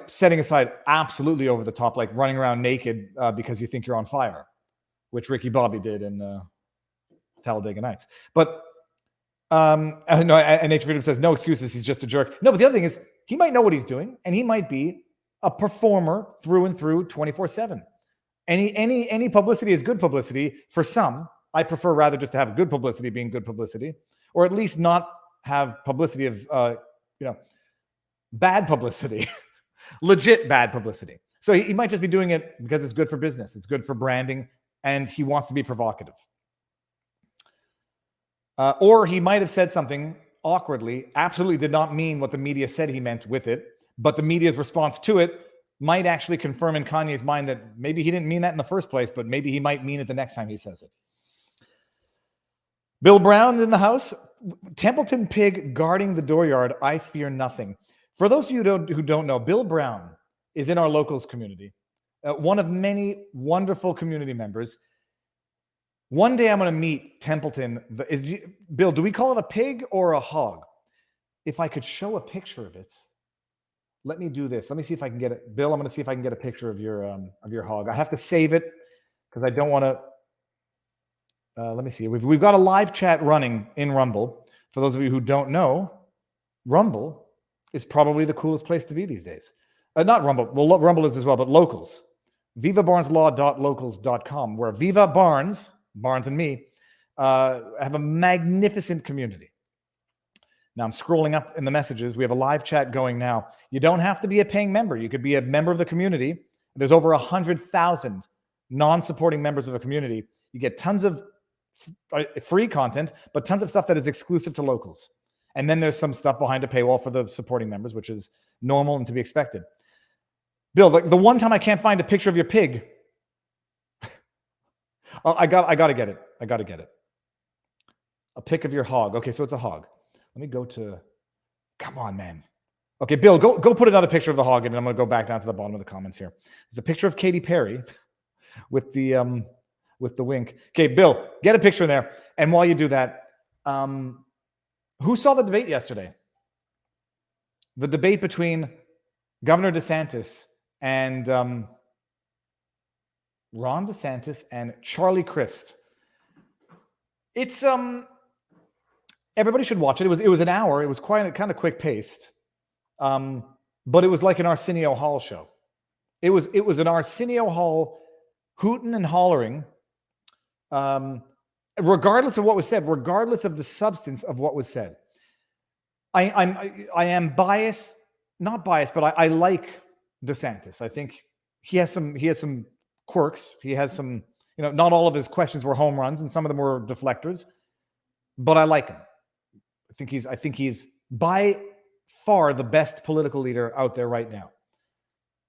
Setting aside absolutely over the top, like running around naked because you think you're on fire, which Ricky Bobby did in Talladega Nights. But and Nature Freedom says no excuses. He's just a jerk. No, but the other thing is, he might know what he's doing, and he might be a performer through and through, 24/7. Any publicity is good publicity for some. I prefer rather just to have good publicity being good publicity, or at least not have publicity of bad publicity, legit bad publicity. So he might just be doing it because it's good for business, it's good for branding, and he wants to be provocative. Or he might have said something awkwardly, absolutely did not mean what the media said he meant with it, but the media's response to it might actually confirm in Kanye's mind that maybe he didn't mean that in the first place, but maybe he might mean it the next time he says it. Bill Brown's in the house. Templeton pig guarding the dooryard. I fear nothing. For those of you who don't know, Bill Brown is in our locals community, one of many wonderful community members. One day I'm going to meet Templeton. Bill, do we call it a pig or a hog? If I could show a picture of it. Let me do this. Let me see if I can get it. Bill, I'm going to see if I can get a picture of your hog. I have to save it because I don't want to. Let me see. We've got a live chat running in Rumble. For those of you who don't know, Rumble is probably the coolest place to be these days. Not Rumble. Well, Rumble is as well, but Locals. VivaBarnesLaw.locals.com, where Viva Barnes and me, have a magnificent community. Now I'm scrolling up in the messages. We have a live chat going now. You don't have to be a paying member. You could be a member of the community. There's over 100,000 non-supporting members of a community. You get tons of free content, but tons of stuff that is exclusive to Locals. And then there's some stuff behind a paywall for the supporting members, which is normal and to be expected. Bill, like the one time I can't find a picture of your pig, I got to get it. I got to get it. A pic of your hog. Okay, so it's a hog. Let me go to, come on, man. Okay, Bill, go put another picture of the hog in, and I'm going to go back down to the bottom of the comments here. There's a picture of Katy Perry with the wink. Okay, Bill, get a picture in there. And while you do that, who saw the debate yesterday? The debate between Governor DeSantis and Ron DeSantis and Charlie Crist. It's everybody should watch it. It was an hour. It was kind of quick paced, but it was like an Arsenio Hall show. It was an Arsenio Hall hooting and hollering, regardless of what was said, regardless of the substance of what was said. I am biased, not biased, but I like DeSantis. I think he has some quirks. He has some, not all of his questions were home runs, and some of them were deflectors, but I like him. I think he's by far the best political leader out there right now.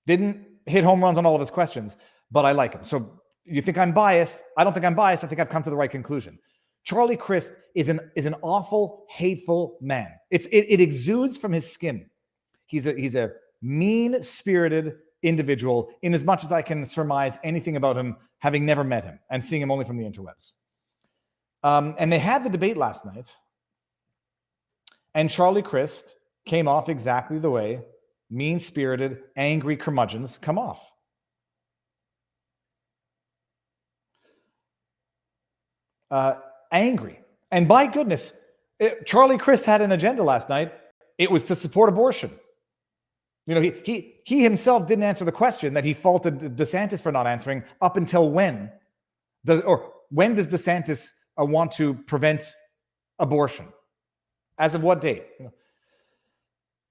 Didn't hit home runs on all of his questions, but I like him. So you think I'm biased? I don't think I'm biased. I think I've come to the right conclusion. Charlie Crist is an awful, hateful man. It exudes from his skin. He's a mean-spirited individual, in as much as I can surmise anything about him, having never met him and seeing him only from the interwebs. And they had the debate last night, and Charlie Crist came off exactly the way mean-spirited, angry curmudgeons come off. Angry. And by goodness, Charlie Crist had an agenda last night. It was to support abortion. He himself didn't answer the question that he faulted DeSantis for not answering up until when. When does DeSantis want to prevent abortion? As of what date?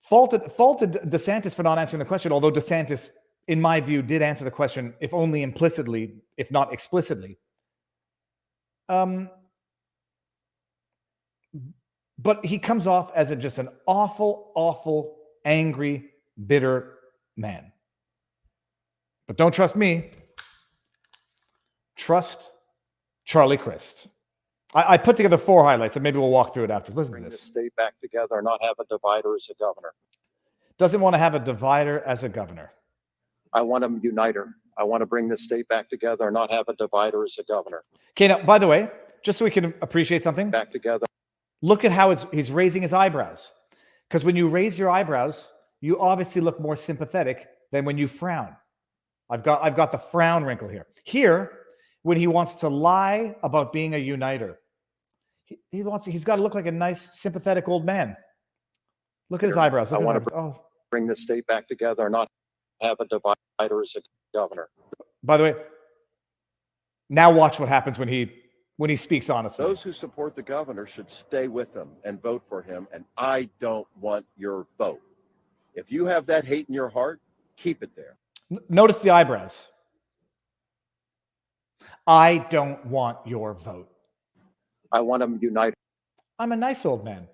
Faulted DeSantis for not answering the question, although DeSantis, in my view, did answer the question, if only implicitly, if not explicitly. But he comes off as just an awful, awful, angry, bitter man. But don't trust me. Trust Charlie Crist. I put together 4 highlights, and maybe we'll walk through it after. Listen to this. Bring the state back together, not have a divider as a governor. Doesn't want to have a divider as a governor. I want a uniter. I want to bring the state back together, not have a divider as a governor. Okay, now, by the way, just so we can appreciate something. Back together. Look at how he's raising his eyebrows. Because when you raise your eyebrows, you obviously look more sympathetic than when you frown. I've got the frown wrinkle here. Here, when he wants to lie about being a uniter, he's got to look like a nice, sympathetic old man. Look at his eyebrows. I want to bring the state back together, not have a divider as a governor. By the way, now watch what happens when he speaks honestly. Those who support the governor should stay with him and vote for him, and I don't want your vote. If you have that hate in your heart, keep it there. Notice the eyebrows. I don't want your vote. I want to unite. I'm a nice old man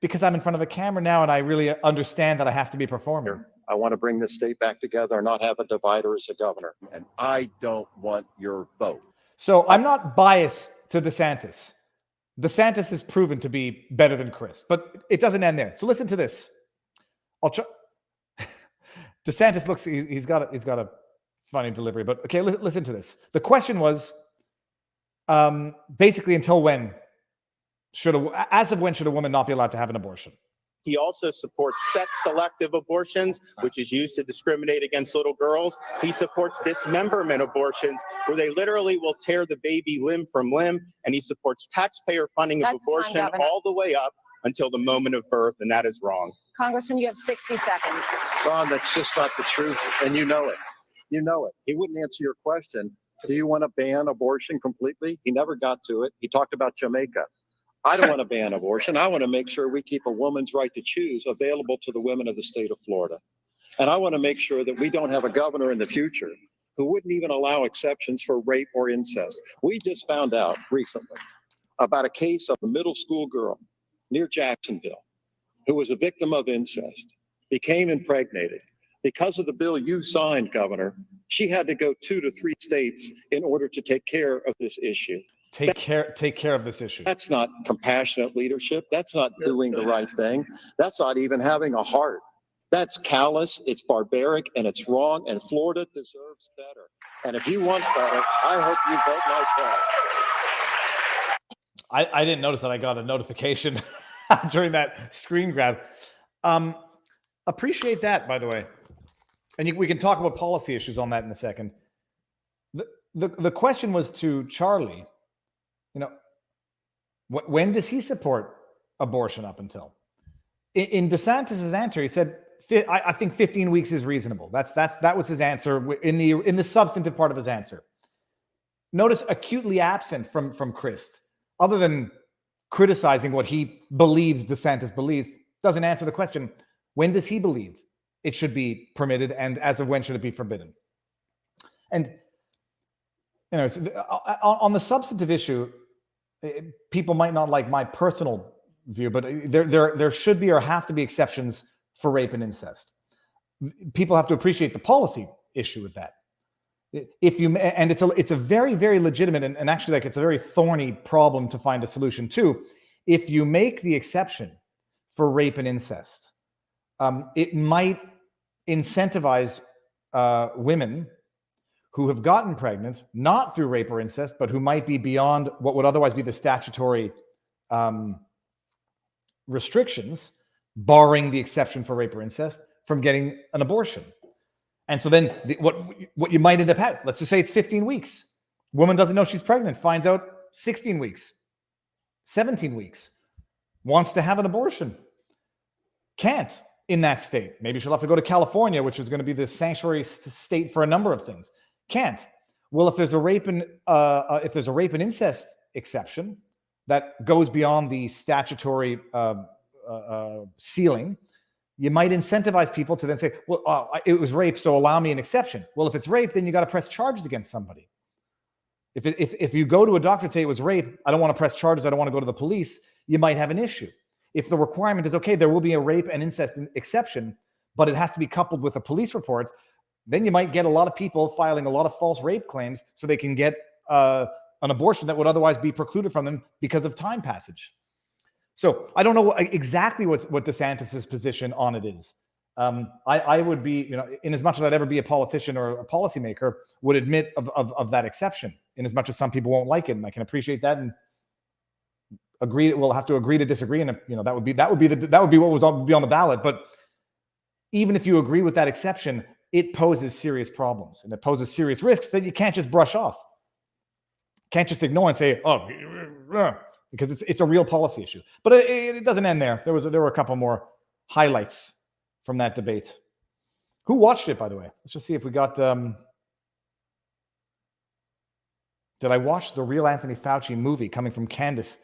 because I'm in front of a camera now, and I really understand that I have to be performing. I want to bring the state back together, not have a divider as a governor, and I don't want your vote. So I'm not biased to DeSantis. DeSantis is proven to be better than Crist, but it doesn't end there. So listen to this. I'll try. DeSantis looks, he's got a funny delivery, but okay, listen to this. The question was basically until when as of when should a woman not be allowed to have an abortion? He also supports sex-selective abortions, which is used to discriminate against little girls. He supports dismemberment abortions, where they literally will tear the baby limb from limb. And he supports taxpayer funding of abortion all the way up until the moment of birth, and that is wrong. Congressman, you have 60 seconds. Ron, that's just not the truth, and you know it. You know it. He wouldn't answer your question. Do you want to ban abortion completely? He never got to it. He talked about Jamaica. I don't want to ban abortion. I want to make sure we keep a woman's right to choose available to the women of the state of Florida. And I want to make sure that we don't have a governor in the future who wouldn't even allow exceptions for rape or incest. We just found out recently about a case of a middle school girl near Jacksonville who was a victim of incest, became impregnated. Because of the bill you signed, Governor, she had to go 2 to 3 states in order to take care of this issue. Take care of this issue. That's not compassionate leadership. That's not doing the right thing. That's not even having a heart. That's callous, it's barbaric, and it's wrong, and Florida deserves better. And if you want better, I hope you vote like hell. I didn't notice that I got a notification during that screen grab. Appreciate that, by the way. And we can talk about policy issues on that in a second. The question was to Charlie, you know, when does he support abortion up until? In DeSantis' answer, he said, I think 15 weeks is reasonable. That was his answer in the substantive part of his answer. Notice acutely absent from Crist, other than criticizing what he believes DeSantis believes, doesn't answer the question, when does he believe it should be permitted, and as of when should it be forbidden? And you know, on the substantive issue, people might not like my personal view, but there should be or have to be exceptions for rape and incest. People have to appreciate the policy issue with that. If you, and it's a very, very legitimate and actually, like, it's a very thorny problem to find a solution to. If you make the exception for rape and incest, it might incentivize women who have gotten pregnant, not through rape or incest, but who might be beyond what would otherwise be the statutory restrictions, barring the exception for rape or incest, from getting an abortion. And so then what you might end up having, let's just say it's 15 weeks. Woman doesn't know she's pregnant, finds out 16 weeks, 17 weeks, wants to have an abortion. Can't in that state. Maybe she'll have to go to California, which is going to be the sanctuary state for a number of things. Can't. Well, if there's a rape and incest exception that goes beyond the statutory ceiling, you might incentivize people to then say, well, it was rape, so allow me an exception. Well, if it's rape, then you got to press charges against somebody. If you go to a doctor and say it was rape, I don't want to press charges, I don't want to go to the police, you might have an issue. If the requirement is, okay, there will be a rape and incest exception, but it has to be coupled with a police report, then you might get a lot of people filing a lot of false rape claims so they can get an abortion that would otherwise be precluded from them because of time passage. So I don't know exactly what DeSantis's position on it is. I would be, you know, in as much as I'd ever be a politician or a policymaker, would admit of that exception, in as much as some people won't like it, and I can appreciate that and agree. We'll have to agree to disagree, and you know that would be what would be on the ballot. But even if you agree with that exception, it poses serious problems and it poses serious risks that you can't just brush off. Can't just ignore and say, oh, because it's a real policy issue. But it doesn't end there. There were a couple more highlights from that debate. Who watched it, by the way? Let's just see if we got. Did I watch the real Anthony Fauci movie coming from Candace?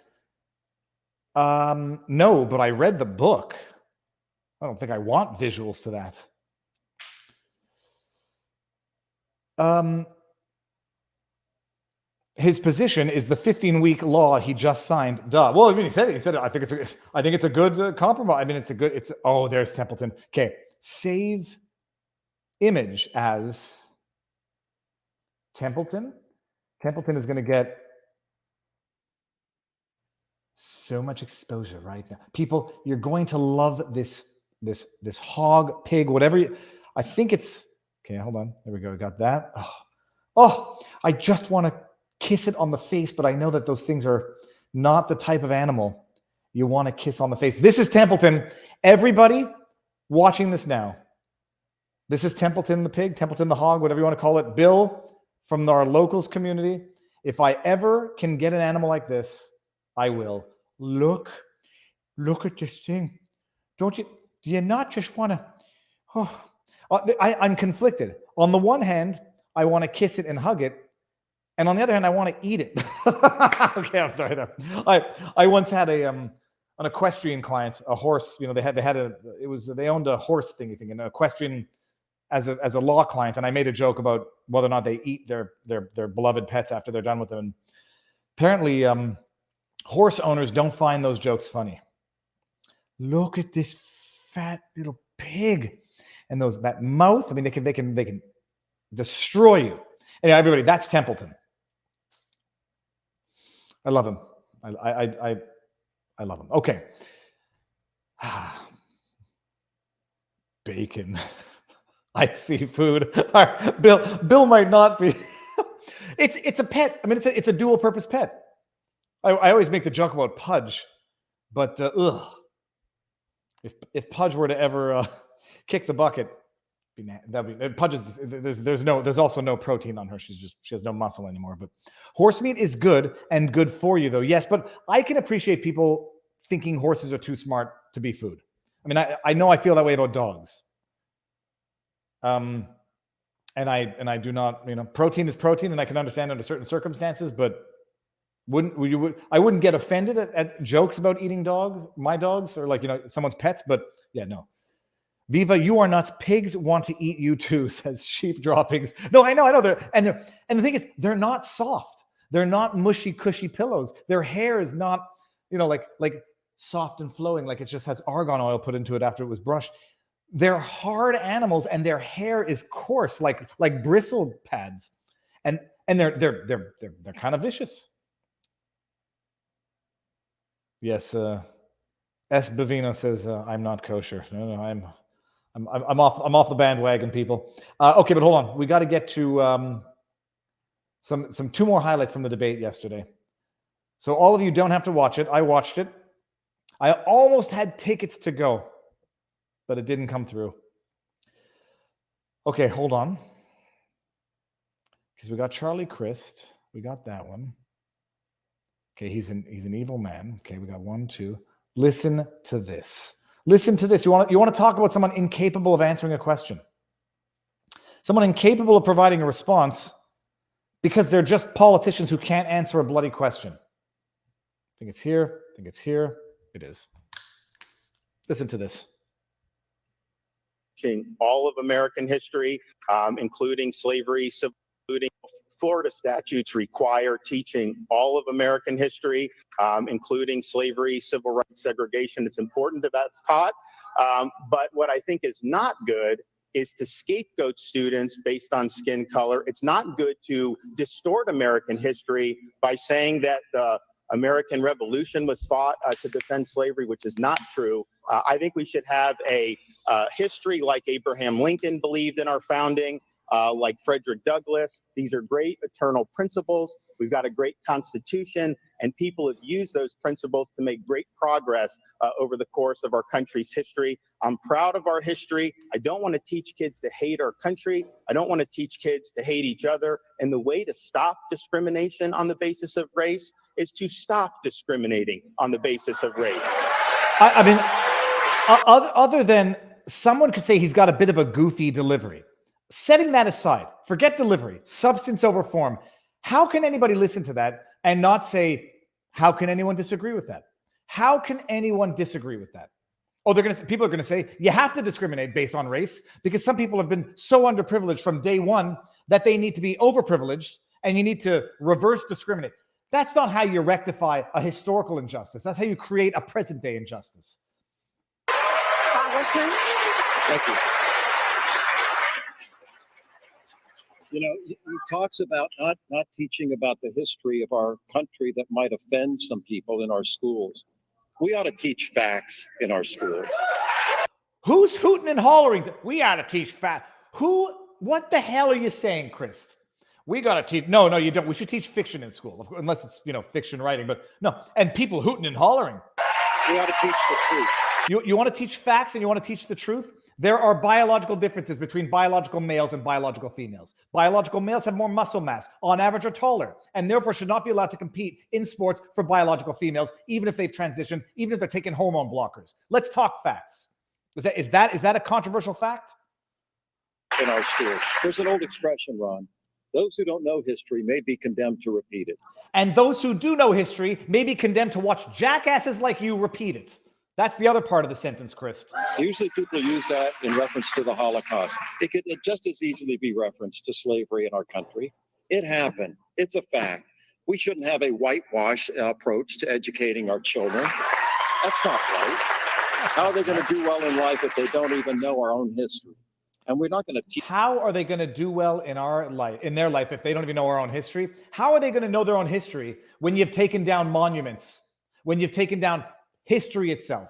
No, but I read the book. I don't think I want visuals to that. His position is the 15-week law he just signed. Duh. Well, I mean, he said it. He said, I think it's a good compromise. I mean, oh, there's Templeton. Okay. Save image as Templeton. Templeton is going to get so much exposure right now. People, you're going to love this hog, pig, whatever. I think it's, okay, hold on. There we go. I got that. Oh, I just want to kiss it on the face, but I know that those things are not the type of animal you want to kiss on the face. This is Templeton. Everybody watching this now. This is Templeton the pig, Templeton the hog, whatever you want to call it. Bill from our locals community. If I ever can get an animal like this, I will. Look look at this thing. Do you not just want to, I'm conflicted. On the one hand, I want to kiss it and hug it. And on the other hand, I want to eat it. Okay, I'm sorry though. I once had an equestrian client, a horse, they owned a horse thing, an equestrian as a law client. And I made a joke about whether or not they eat their beloved pets after they're done with them. And apparently, horse owners don't find those jokes funny. Look at this fat little pig, and that mouth. I mean, they can destroy you. Anyway, everybody, that's Templeton. I love him. I love him. Okay. Bacon. I see food. All right. Bill might not be. It's a pet. I mean, it's a dual purpose pet. I always make the joke about Pudge, but if Pudge were to ever kick the bucket, Pudge is there's also no protein on her. She has no muscle anymore. But horse meat is good and good for you, though. Yes, but I can appreciate people thinking horses are too smart to be food. I mean, I know I feel that way about dogs. And I do not. Protein is protein, and I can understand under certain circumstances, but I wouldn't get offended at jokes about eating my dogs, or someone's pets. But yeah, no. Viva, you are nuts. Pigs want to eat you too, says sheep droppings. No, I know. And the thing is, they're not soft. They're not mushy, cushy pillows. Their hair is not, like soft and flowing, like it just has argan oil put into it after it was brushed. They're hard animals, and their hair is coarse, like bristle pads, and they're kind of vicious. Yes, S. Bavino says I'm not kosher. No, I'm off the bandwagon, people. Okay, but hold on. We got to get to some two more highlights from the debate yesterday. So all of you don't have to watch it. I watched it. I almost had tickets to go, but it didn't come through. Okay, hold on. Because we got Charlie Crist. We got that one. Okay, he's an evil man. Okay, we got 1, 2. Listen to this. Listen to this. You want to talk about someone incapable of answering a question. Someone incapable of providing a response because they're just politicians who can't answer a bloody question. I think it's here. It is. Listen to this. All of American history, including slavery, including Florida statutes require teaching all of American history, including slavery, civil rights, segregation. It's important that that's taught. But what I think is not good is to scapegoat students based on skin color. It's not good to distort American history by saying that the American Revolution was fought to defend slavery, which is not true. I think we should have a history like Abraham Lincoln believed in our founding, like Frederick Douglass. These are great eternal principles. We've got a great Constitution, and people have used those principles to make great progress over the course of our country's history. I'm proud of our history. I don't want to teach kids to hate our country. I don't want to teach kids to hate each other. And the way to stop discrimination on the basis of race is to stop discriminating on the basis of race. I mean, other than someone could say he's got a bit of a goofy delivery. Setting that aside, forget delivery, substance over form. How can anybody listen to that and not say, how can anyone disagree with that? How can anyone disagree with that? Oh, people are going to say, you have to discriminate based on race because some people have been so underprivileged from day one that they need to be overprivileged and you need to reverse discriminate. That's not how you rectify a historical injustice. That's how you create a present day injustice. Congressman? Thank you. He talks about not teaching about the history of our country that might offend some people in our schools. We ought to teach facts in our schools. Who's hooting and hollering? We ought to teach facts. What the hell are you saying, Crist? We got to teach. No, you don't. We should teach fiction in school, unless it's, fiction writing. But no, and people hooting and hollering. We ought to teach the truth. You want to teach facts and you want to teach the truth? There are biological differences between biological males and biological females. Biological males have more muscle mass, on average are taller, and therefore should not be allowed to compete in sports for biological females, even if they've transitioned, even if they're taking hormone blockers. Let's talk facts. Is that a controversial fact? In our schools, there's an old expression, Ron. Those who don't know history may be condemned to repeat it. And those who do know history may be condemned to watch jackasses like you repeat it. That's the other part of the sentence, Crist. Usually people use that in reference to the Holocaust. It could just as easily be referenced to slavery in our country. It happened. It's a fact. We shouldn't have a whitewash approach to educating our children. That's not right. How are they going to do well in life if they don't even know our own history? And we're not going to teach. How are they going to do well in their life if they don't even know our own history? How are they going to know their own history when you've taken down monuments, when you've taken down history itself?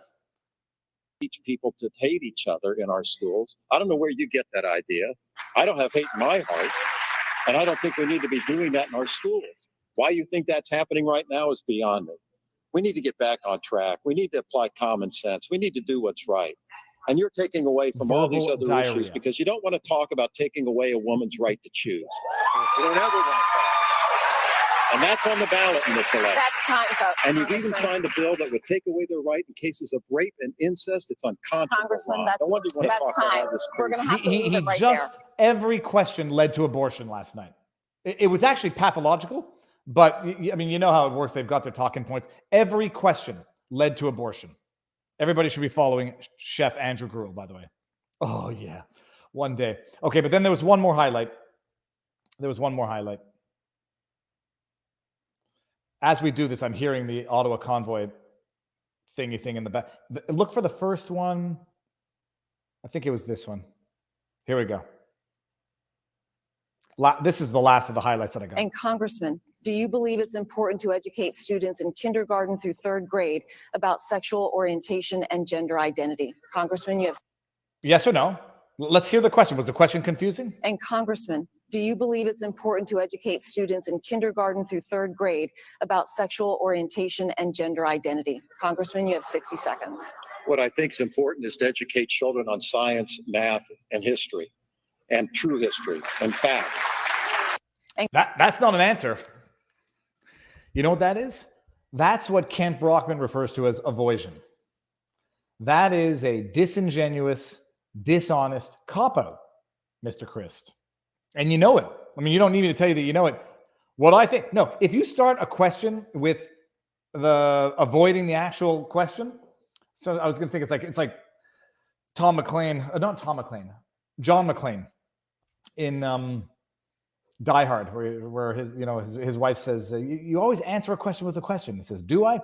Teach people to hate each other in our schools. I don't know where you get that idea. I don't have hate in my heart, and I don't think we need to be doing that in our schools. Why you think that's happening right now is beyond me. We need to get back on track. We need to apply common sense. We need to do what's right. And you're taking away from all these other issues because you don't want to talk about taking away a woman's right to choose. You don't ever want to talk about it. And that's on the ballot in this election. That's time, folks. And you've even signed a bill that would take away their right in cases of rape and incest. It's unconscionable. Congressman, Ron. that's, No wonder you want to that's talk time. about this We're going to have to He leave it right just, every question led to abortion last night. It was actually pathological, but I mean, you know how it works. They've got their talking points. Every question led to abortion. Everybody should be following Chef Andrew Gruel, by the way. Oh, yeah. One day. Okay, but then there was one more highlight. As we do this, I'm hearing the Ottawa convoy thing in the back. Look for the first one. I think it was this one. Here we go. This is the last of the highlights that I got. And Congressman, do you believe it's important to educate students in kindergarten through third grade about sexual orientation and gender identity? Congressman, you have. Yes or no? Let's hear the question. Was the question confusing? And Congressman, do you believe it's important to educate students in kindergarten through third grade about sexual orientation and gender identity? Congressman, you have 60 seconds. What I think is important is to educate children on science, math, and history, and true history, and facts. That's not an answer. You know what that is? That's what Kent Brockman refers to as avoision. That is a disingenuous, dishonest cop-out, Mr. Crist. And you know it. I mean, you don't need me to tell you that you know it. What I think, no, if you start a question with the avoiding the actual question, so I was going to think it's like John McClane in Die Hard, where his wife says, you always answer a question with a question. He says, do I?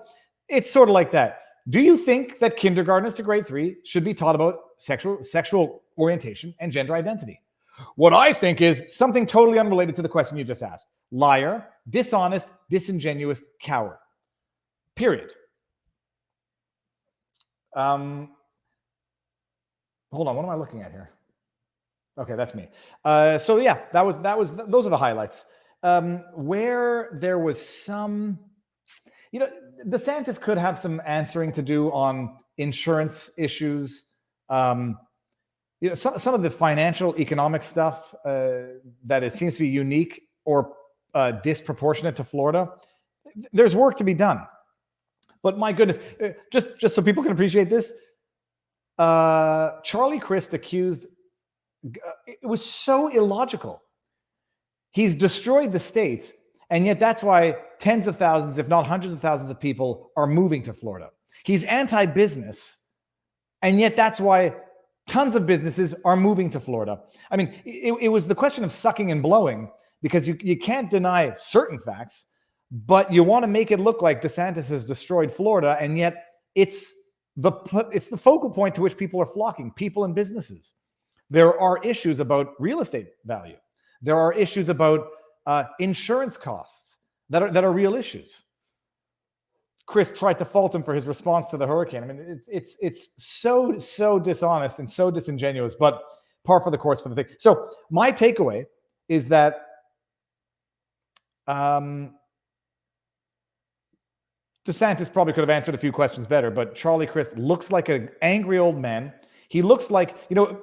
It's sort of like that. Do you think that kindergartners to grade 3 should be taught about sexual orientation and gender identity? What I think is something totally unrelated to the question you just asked. Liar, dishonest, disingenuous, coward. Period. Hold on, what am I looking at here? Okay, that's me. So yeah, those are the highlights. Where there was some, DeSantis could have some answering to do on insurance issues. Some of the financial economic stuff that seems to be unique or disproportionate to Florida. There's work to be done. But my goodness, just so people can appreciate this, Charlie Crist accused. It was so illogical. He's destroyed the state, and yet that's why tens of thousands, if not hundreds of thousands of people are moving to Florida. He's anti-business, and yet that's why tons of businesses are moving to Florida. I mean, it was the question of sucking and blowing, because you can't deny certain facts, but you want to make it look like DeSantis has destroyed Florida, and yet it's the focal point to which people are flocking, people and businesses. There are issues about real estate value. There are issues about insurance costs that are real issues. Chris tried to fault him for his response to the hurricane. I mean, it's so dishonest and so disingenuous, but par for the course for the thing. So my takeaway is that DeSantis probably could have answered a few questions better, but Charlie Crist looks like an angry old man. He looks like, an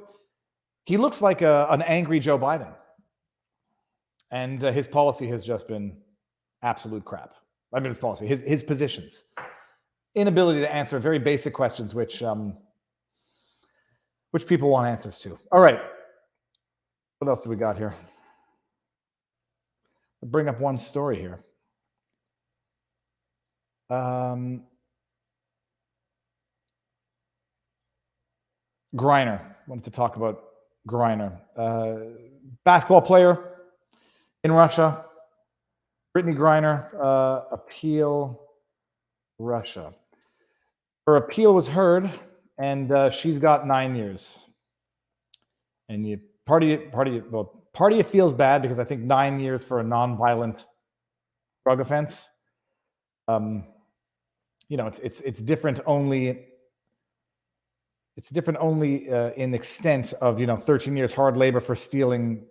angry Joe Biden. And his policy has just been absolute crap. I mean, his policy, his positions, inability to answer very basic questions, which people want answers to. All right. What else do we got here? I'll bring up one story here. Griner. Wanted to talk about Griner. Basketball player in Russia. Brittany Griner, appeal Russia. Her appeal was heard, and she's got 9 years. And part of you feels bad because I think 9 years for a non-violent drug offense. It's different only. It's different only in extent of 13 years hard labor for stealing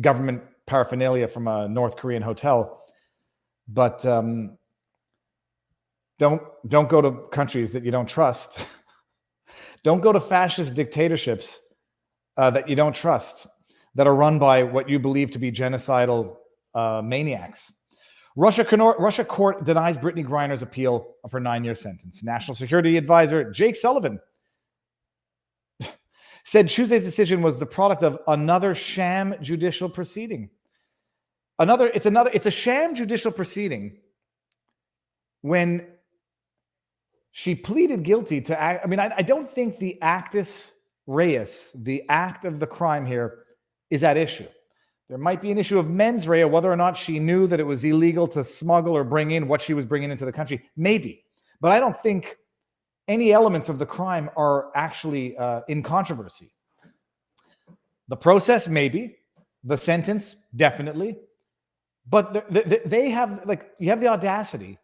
government paraphernalia from a North Korean hotel, but don't go to countries that you don't trust. Don't go to fascist dictatorships that you don't trust, that are run by what you believe to be genocidal maniacs. Russia court denies Brittany Griner's appeal of her 9-year sentence. National Security Advisor Jake Sullivan said Tuesday's decision was the product of another sham judicial proceeding. It's a sham judicial proceeding when she pleaded guilty to act. I mean, I don't think the actus reus, the act of the crime here, is at issue. There might be an issue of mens rea, whether or not she knew that it was illegal to smuggle or bring in what she was bringing into the country. Maybe. But I don't think any elements of the crime are actually in controversy. The process, maybe. The sentence, definitely. But they have, you have the audacity.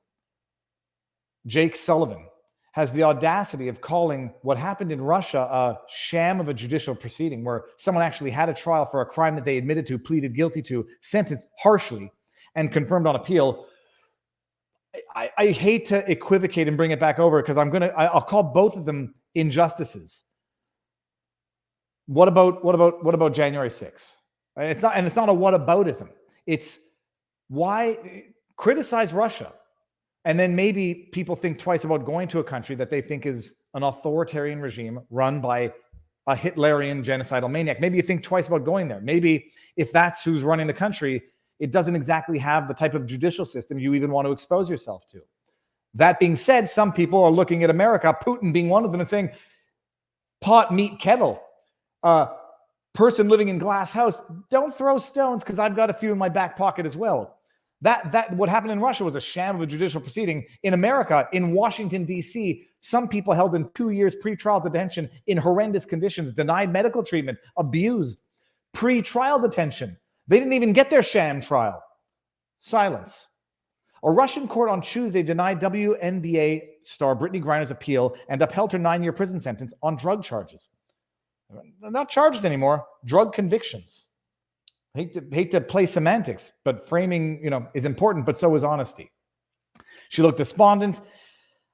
Jake Sullivan has the audacity of calling what happened in Russia a sham of a judicial proceeding where someone actually had a trial for a crime that they admitted to, pleaded guilty to, sentenced harshly, and confirmed on appeal. I hate to equivocate and bring it back over because I'll call both of them injustices. What about January 6th? It's not a whataboutism. It's why criticize Russia. And then maybe people think twice about going to a country that they think is an authoritarian regime run by a Hitlerian genocidal maniac. Maybe you think twice about going there. Maybe if that's who's running the country, it doesn't exactly have the type of judicial system you even want to expose yourself to. That being said, some people are looking at America, Putin being one of them, and saying, pot, meat, kettle. Person living in glass house, don't throw stones because I've got a few in my back pocket as well. That what happened in Russia was a sham of a judicial proceeding. In America, in Washington, D.C., some people held in 2 years pretrial detention in horrendous conditions, denied medical treatment, abused, pretrial detention. They didn't even get their sham trial. Silence. A Russian court on Tuesday denied WNBA star Brittany Griner's appeal and upheld her 9-year prison sentence on drug charges. They're not charged anymore, drug convictions. Hate to play semantics, but framing, is important, but so is honesty. She looked despondent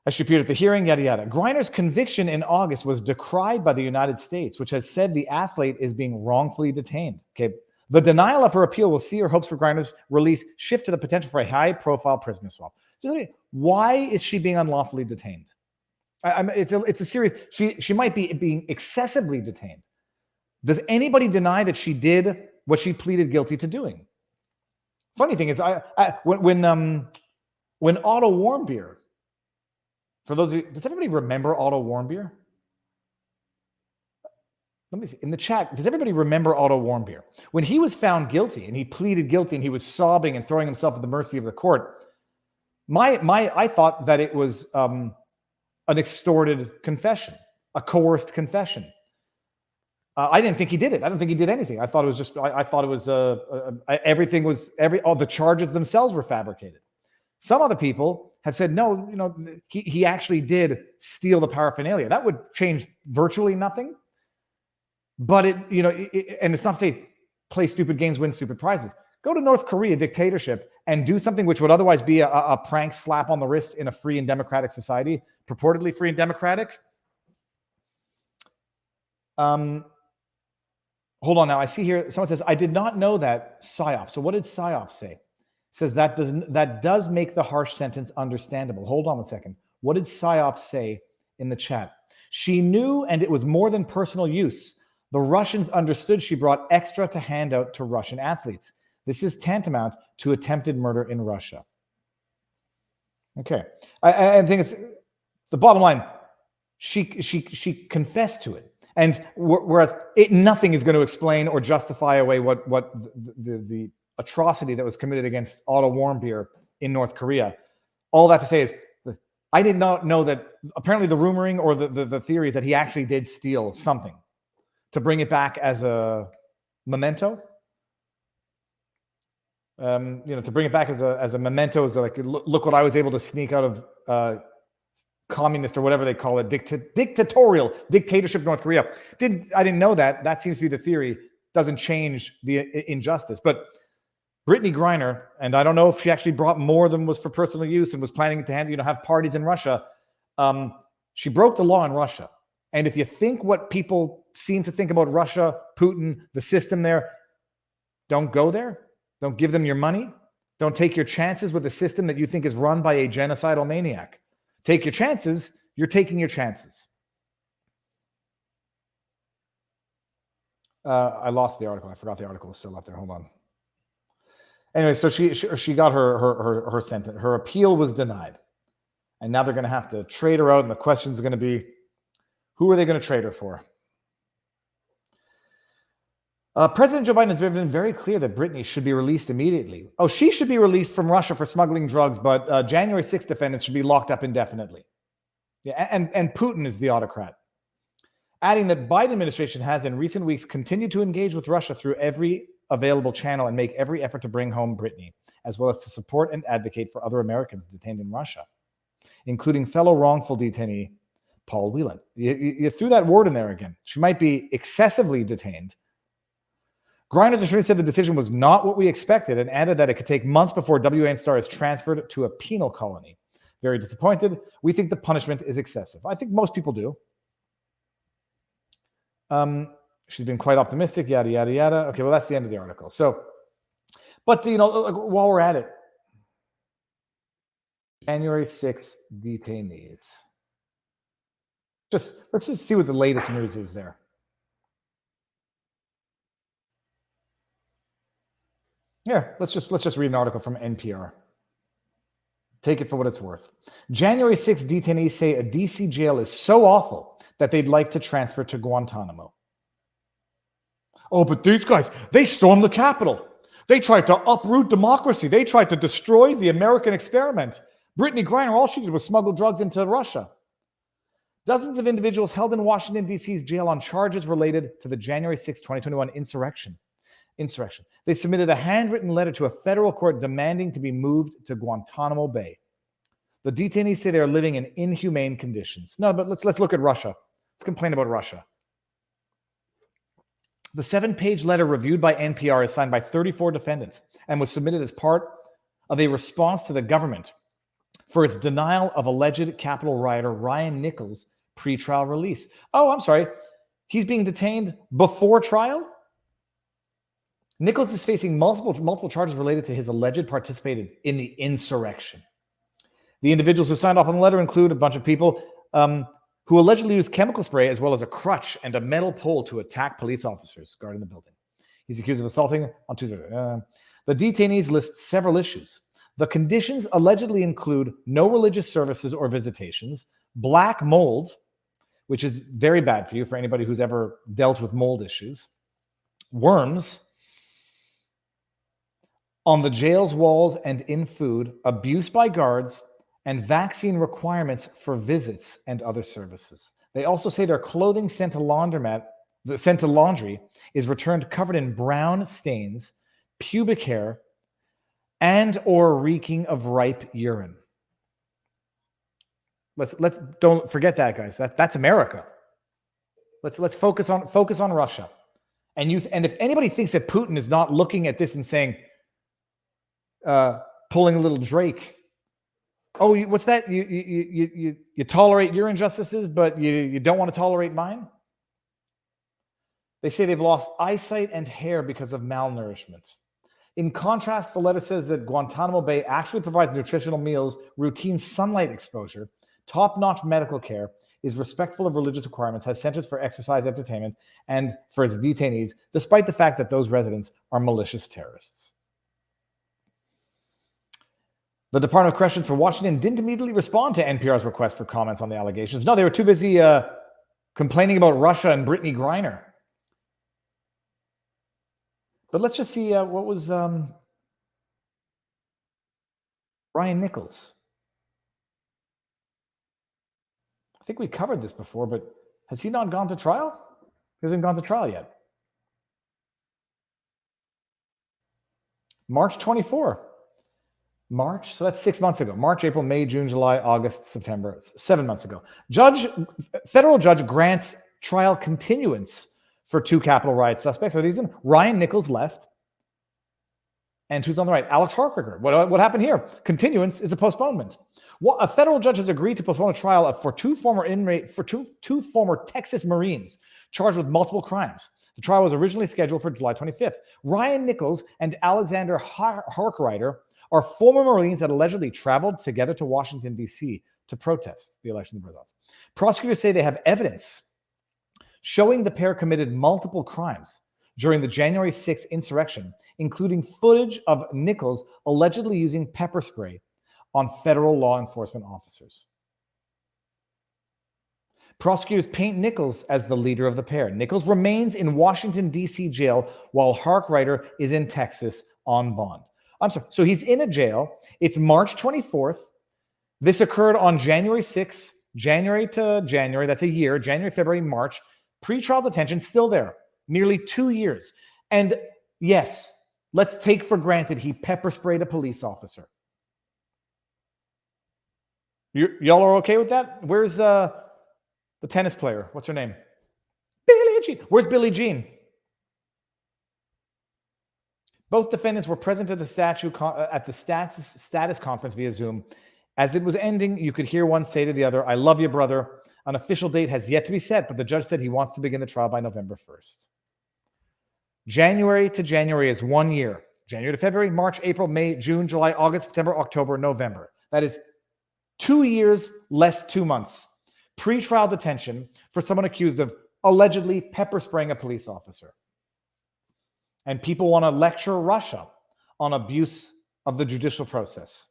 as she appeared at the hearing, yada, yada. Griner's conviction in August was decried by the United States, which has said the athlete is being wrongfully detained. Okay. The denial of her appeal will see her hopes for Griner's release shift to the potential for a high-profile prisoner swap. Why is she being unlawfully detained? It's a serious. She might be being excessively detained. Does anybody deny that she did what she pleaded guilty to doing? Funny thing is, when Otto Warmbier, for those of you, does everybody remember Otto Warmbier? Let me see in the chat. Does everybody remember Otto Warmbier? When he was found guilty and he pleaded guilty and he was sobbing and throwing himself at the mercy of the court, I thought that it was an extorted confession, a coerced confession. I didn't think he did it. I don't think he did anything. I thought it was just. I thought it was everything was all the charges themselves were fabricated. Some other people have said no. He actually did steal the paraphernalia. That would change virtually nothing. But and it's not to say play stupid games, win stupid prizes. Go to North Korea dictatorship and do something which would otherwise be a prank slap on the wrist in a free and democratic society, purportedly free and democratic. Hold on now. I see here someone says, I did not know that PSYOP. So what did PSYOP say? It says that does make the harsh sentence understandable. Hold on a second. What did PSYOP say in the chat? She knew, and it was more than personal use. The Russians understood she brought extra to hand out to Russian athletes. This is tantamount to attempted murder in Russia. Okay. I think it's the bottom line. She confessed to it. And whereas nothing is going to explain or justify away what the atrocity that was committed against Otto Warmbier in North Korea. All that to say is, I did not know that apparently the rumoring or the theory is that he actually did steal something to bring it back as a memento. To bring it back as a memento, as like, look what I was able to sneak out of communist or whatever they call it, dictatorship North Korea. I didn't know that. That seems to be the theory. Doesn't change the injustice. But Brittany Griner, and I don't know if she actually brought more than was for personal use and was planning to have parties in Russia. She broke the law in Russia. And if you think what people seem to think about Russia, Putin, the system there, don't go there. Don't give them your money. Don't take your chances with a system that you think is run by a genocidal maniac. Take your chances. You're taking your chances. I lost the article. I forgot the article was still up there. Hold on. Anyway, so she got her sentence. Her appeal was denied. And now they're going to have to trade her out. And the question is going to be, who are they going to trade her for? President Joe Biden has been very clear that Brittany should be released immediately. Oh, she should be released from Russia for smuggling drugs, but January 6th defendants should be locked up indefinitely. Yeah, and Putin is the autocrat. Adding that Biden administration has in recent weeks continued to engage with Russia through every available channel and make every effort to bring home Brittany, as well as to support and advocate for other Americans detained in Russia, including fellow wrongful detainee Paul Whelan. You threw that word in there again. She might be excessively detained. Griner's attorney said the decision was not what we expected and added that it could take months before WA Star is transferred to a penal colony. Very disappointed. We think the punishment is excessive. I think most people do. She's been quite optimistic, yada, yada, yada. Okay, well, that's the end of the article. So, but, while we're at it, January 6th detainees. Let's just see what the latest news is there. Yeah, let's just read an article from NPR. Take it for what it's worth. January 6th detainees say a DC jail is so awful that they'd like to transfer to Guantanamo. Oh, but these guys, they stormed the Capitol. They tried to uproot democracy. They tried to destroy the American experiment. Brittany Griner, all she did was smuggle drugs into Russia. Dozens of individuals held in Washington, D.C.'s jail on charges related to the January 6, 2021 insurrection. They submitted a handwritten letter to a federal court demanding to be moved to Guantanamo Bay. The detainees say they are living in inhumane conditions. No, but let's look at Russia. Let's complain about Russia. The 7-page letter reviewed by NPR is signed by 34 defendants and was submitted as part of a response to the government for its denial of alleged Capitol rioter Ryan Nichols' pretrial release. Oh, I'm sorry. He's being detained before trial? Nichols is facing multiple charges related to his alleged participation in the insurrection. The individuals who signed off on the letter include a bunch of people who allegedly used chemical spray as well as a crutch and a metal pole to attack police officers guarding the building. He's accused of assaulting on Tuesday. The detainees list several issues. The conditions allegedly include no religious services or visitations, black mold, which is very bad for you, for anybody who's ever dealt with mold issues, worms on the jail's walls and in food, abuse by guards, and vaccine requirements for visits and other services. They also say their clothing sent to laundry is returned covered in brown stains, pubic hair, and or reeking of ripe urine. Let's don't forget that, guys. That's America. Let's focus on Russia. And if anybody thinks that Putin is not looking at this and saying, pulling a little Drake, oh, what's that? You tolerate your injustices, but you don't want to tolerate mine? They say they've lost eyesight and hair because of malnourishment. In contrast, the letter says that Guantanamo Bay actually provides nutritional meals, routine sunlight exposure, top-notch medical care, is respectful of religious requirements, has centers for exercise entertainment, and for its detainees, despite the fact that those residents are malicious terrorists. The Department of Corrections for Washington didn't immediately respond to NPR's request for comments on the allegations. No, they were too busy complaining about Russia and Brittany Griner. But let's just see what was Ryan Nichols. I think we covered this before, but has he not gone to trial? He hasn't gone to trial yet. March 24. March, so that's 6 months ago. March, April, May, June, July, August, September, 7 months ago. Federal judge grants trial continuance for 2 Capitol riot suspects. Are these them? Ryan Nichols left. And who's on the right? Alex Harkiger. What happened here? Continuance is a postponement. A federal judge has agreed to postpone a trial for two former Texas Marines charged with multiple crimes. The trial was originally scheduled for July 25th. Ryan Nichols and Alexander Harkiger are former Marines that allegedly traveled together to Washington, D.C. to protest the elections results. Prosecutors say they have evidence showing the pair committed multiple crimes during the January 6th insurrection, including footage of Nichols allegedly using pepper spray on federal law enforcement officers. Prosecutors paint Nichols as the leader of the pair. Nichols remains in Washington, D.C. jail while Harkiger is in Texas on bond. I'm sorry, so he's in a jail. It's March 24th. This occurred on January 6th, January to January, that's a year, January, February, March. Pretrial detention still there, nearly 2 years. And yes, let's take for granted he pepper sprayed a police officer. Y'all are okay with that? Where's the tennis player? What's her name? Billie Jean. Where's Billie Jean? Both defendants were present at the status conference via Zoom. As it was ending, you could hear one say to the other, "I love you, brother." An official date has yet to be set, but the judge said he wants to begin the trial by November 1st. January to January is 1 year. January to February, March, April, May, June, July, August, September, October, November. That is 2 years less 2 months. Pre-trial detention for someone accused of allegedly pepper spraying a police officer. And people want to lecture Russia on abuse of the judicial process.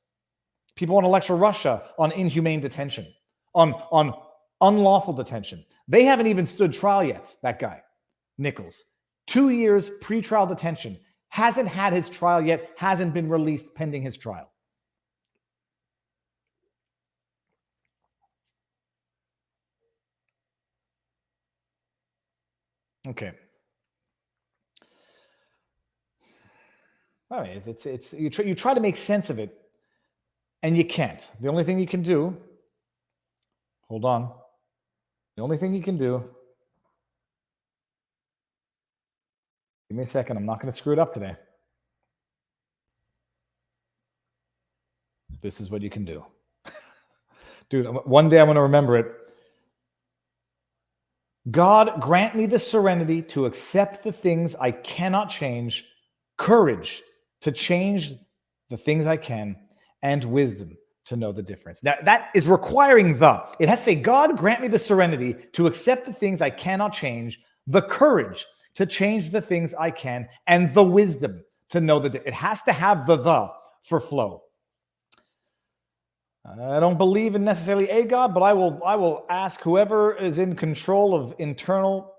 People want to lecture Russia on inhumane detention, on unlawful detention. They haven't even stood trial yet, that guy, Nichols. 2 years pre-trial detention. Hasn't had his trial yet, hasn't been released pending his trial. Okay. All right, you try to make sense of it, and you can't. The only thing you can do, hold on. The only thing you can do, give me a second. I'm not going to screw it up today. This is what you can do. Dude, one day I'm going to remember it. God, grant me the serenity to accept the things I cannot change, courage to change the things I can, and wisdom to know the difference. Now, that is requiring it has to say, God, grant me the serenity to accept the things I cannot change, the courage to change the things I can, and the wisdom to know the difference. It has to have the for flow. I don't believe in necessarily a God, but I will ask whoever is in control of internal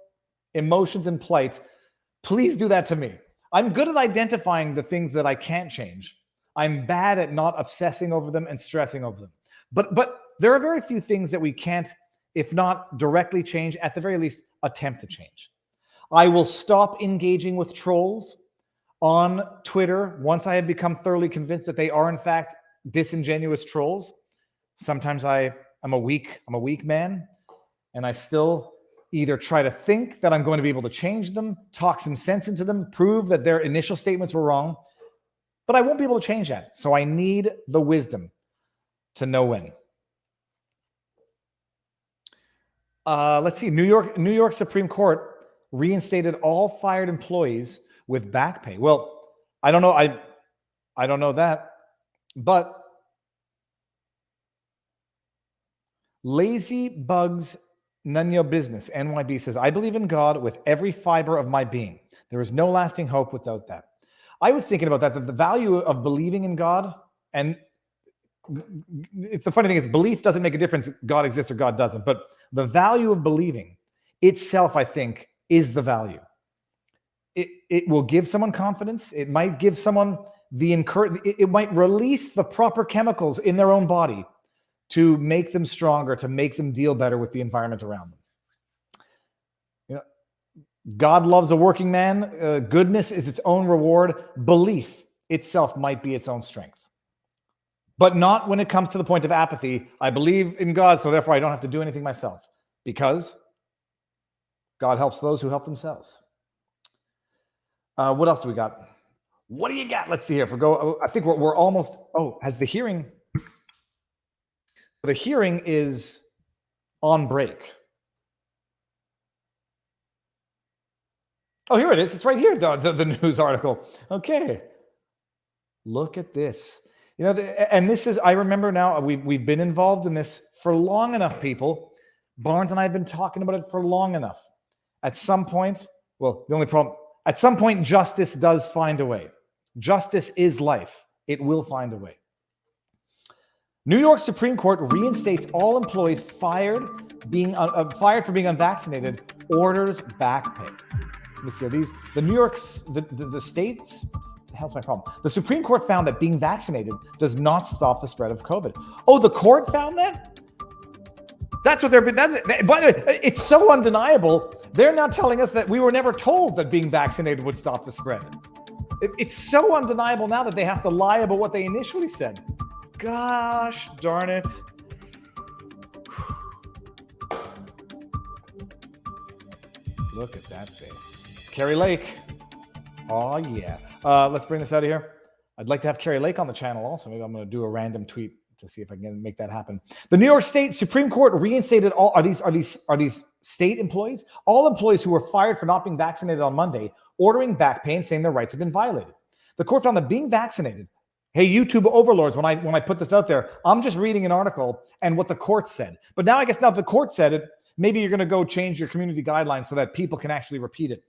emotions and plight, please do that to me. I'm good at identifying the things that I can't change. I'm bad at not obsessing over them and stressing over them. But there are very few things that we can't, if not directly change, at the very least, attempt to change. I will stop engaging with trolls on Twitter once I have become thoroughly convinced that they are, in fact, disingenuous trolls. Sometimes I'm a weak man, and I still either try to think that I'm going to be able to change them, talk some sense into them, prove that their initial statements were wrong, but I won't be able to change that. So I need the wisdom to know when. Let's see. New York Supreme Court reinstated all fired employees with back pay. Well, I don't know. I don't know that, but Lazy Bugs None Your Business, NYB says, I believe in God with every fiber of my being. There is no lasting hope without that. I was thinking about that the value of believing in God, and it's the funny thing is belief doesn't make a difference. God exists or God doesn't, but the value of believing itself, I think, is the value. It will give someone confidence. It might give someone it might release the proper chemicals in their own body to make them stronger, to make them deal better with the environment around them. You know, God loves a working man. Goodness is its own reward. Belief itself might be its own strength, but not when it comes to the point of apathy. I believe in God, so therefore I don't have to do anything myself, because God helps those who help themselves. What else do we got? What do you got? Let's see here. I think we're almost. Has the hearing? The hearing is on break. Oh, here it is. It's right here, the news article. Okay. Look at this. You know, and this is, I remember now, we've been involved in this for long enough, people. Barnes and I have been talking about it for long enough. At some point, at some point, justice does find a way. Justice is life. It will find a way. New York Supreme Court reinstates all employees fired for being unvaccinated, orders back pay. Let me see the states. The hell's my problem? The Supreme Court found that being vaccinated does not stop the spread of COVID. Oh, the court found that? That's what by the way, it's so undeniable. They're now telling us that we were never told that being vaccinated would stop the spread. It's so undeniable now that they have to lie about what they initially said. Gosh darn it. Look at that face. Carrie Lake. Oh, yeah. Let's bring this out of here. I'd like to have Carrie Lake on the channel also. Maybe I'm going to do a random tweet to see if I can make that happen. The New York State Supreme Court reinstated all. Are these state employees? All employees who were fired for not being vaccinated on Monday, ordering back pay and saying their rights have been violated. The court found that being vaccinated. Hey, YouTube overlords, when I put this out there, I'm just reading an article and what the court said. But now I guess now if the court said it, maybe you're going to go change your community guidelines so that people can actually repeat it.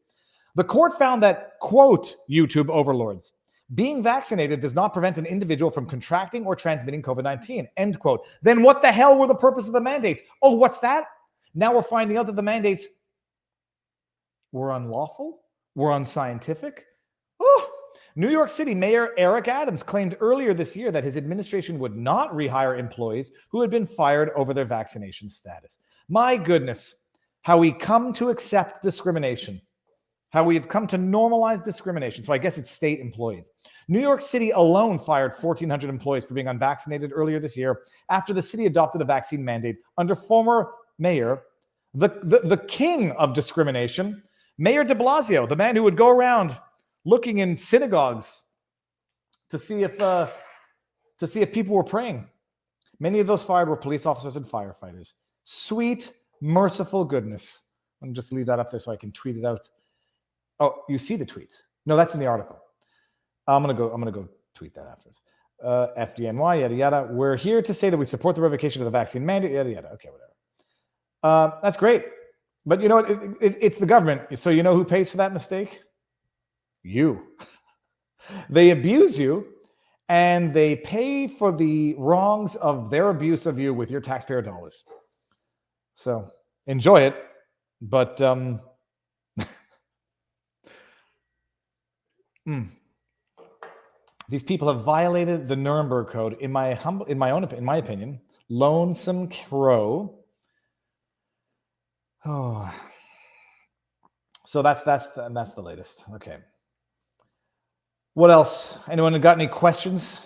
The court found that, quote, YouTube overlords, being vaccinated does not prevent an individual from contracting or transmitting COVID-19, end quote. Then what the hell were the purpose of the mandates? Oh, what's that? Now we're finding out that the mandates were unlawful, were unscientific. Oh. New York City Mayor Eric Adams claimed earlier this year that his administration would not rehire employees who had been fired over their vaccination status. My goodness, how we come to accept discrimination, how we've come to normalize discrimination. So I guess it's state employees. New York City alone fired 1,400 employees for being unvaccinated earlier this year after the city adopted a vaccine mandate under former mayor, the king of discrimination, Mayor de Blasio, the man who would go around looking in synagogues to see if people were praying. Many of those fired were police officers and firefighters. Sweet, merciful goodness. Let me just leave that up there so I can tweet it out. Oh, you see the tweet? No, that's in the article. I'm gonna go tweet that afterwards. FDNY, yada yada. We're here to say that we support the revocation of the vaccine mandate, yada yada. Okay, whatever. That's great, but you know what? It's the government. So you know who pays for that mistake? You. They abuse you, and they pay for the wrongs of their abuse of you with your taxpayer dollars. So enjoy it, but these people have violated the Nuremberg Code. In my opinion, lonesome crow. Oh, so that's the latest. Okay. What else? Anyone got any questions?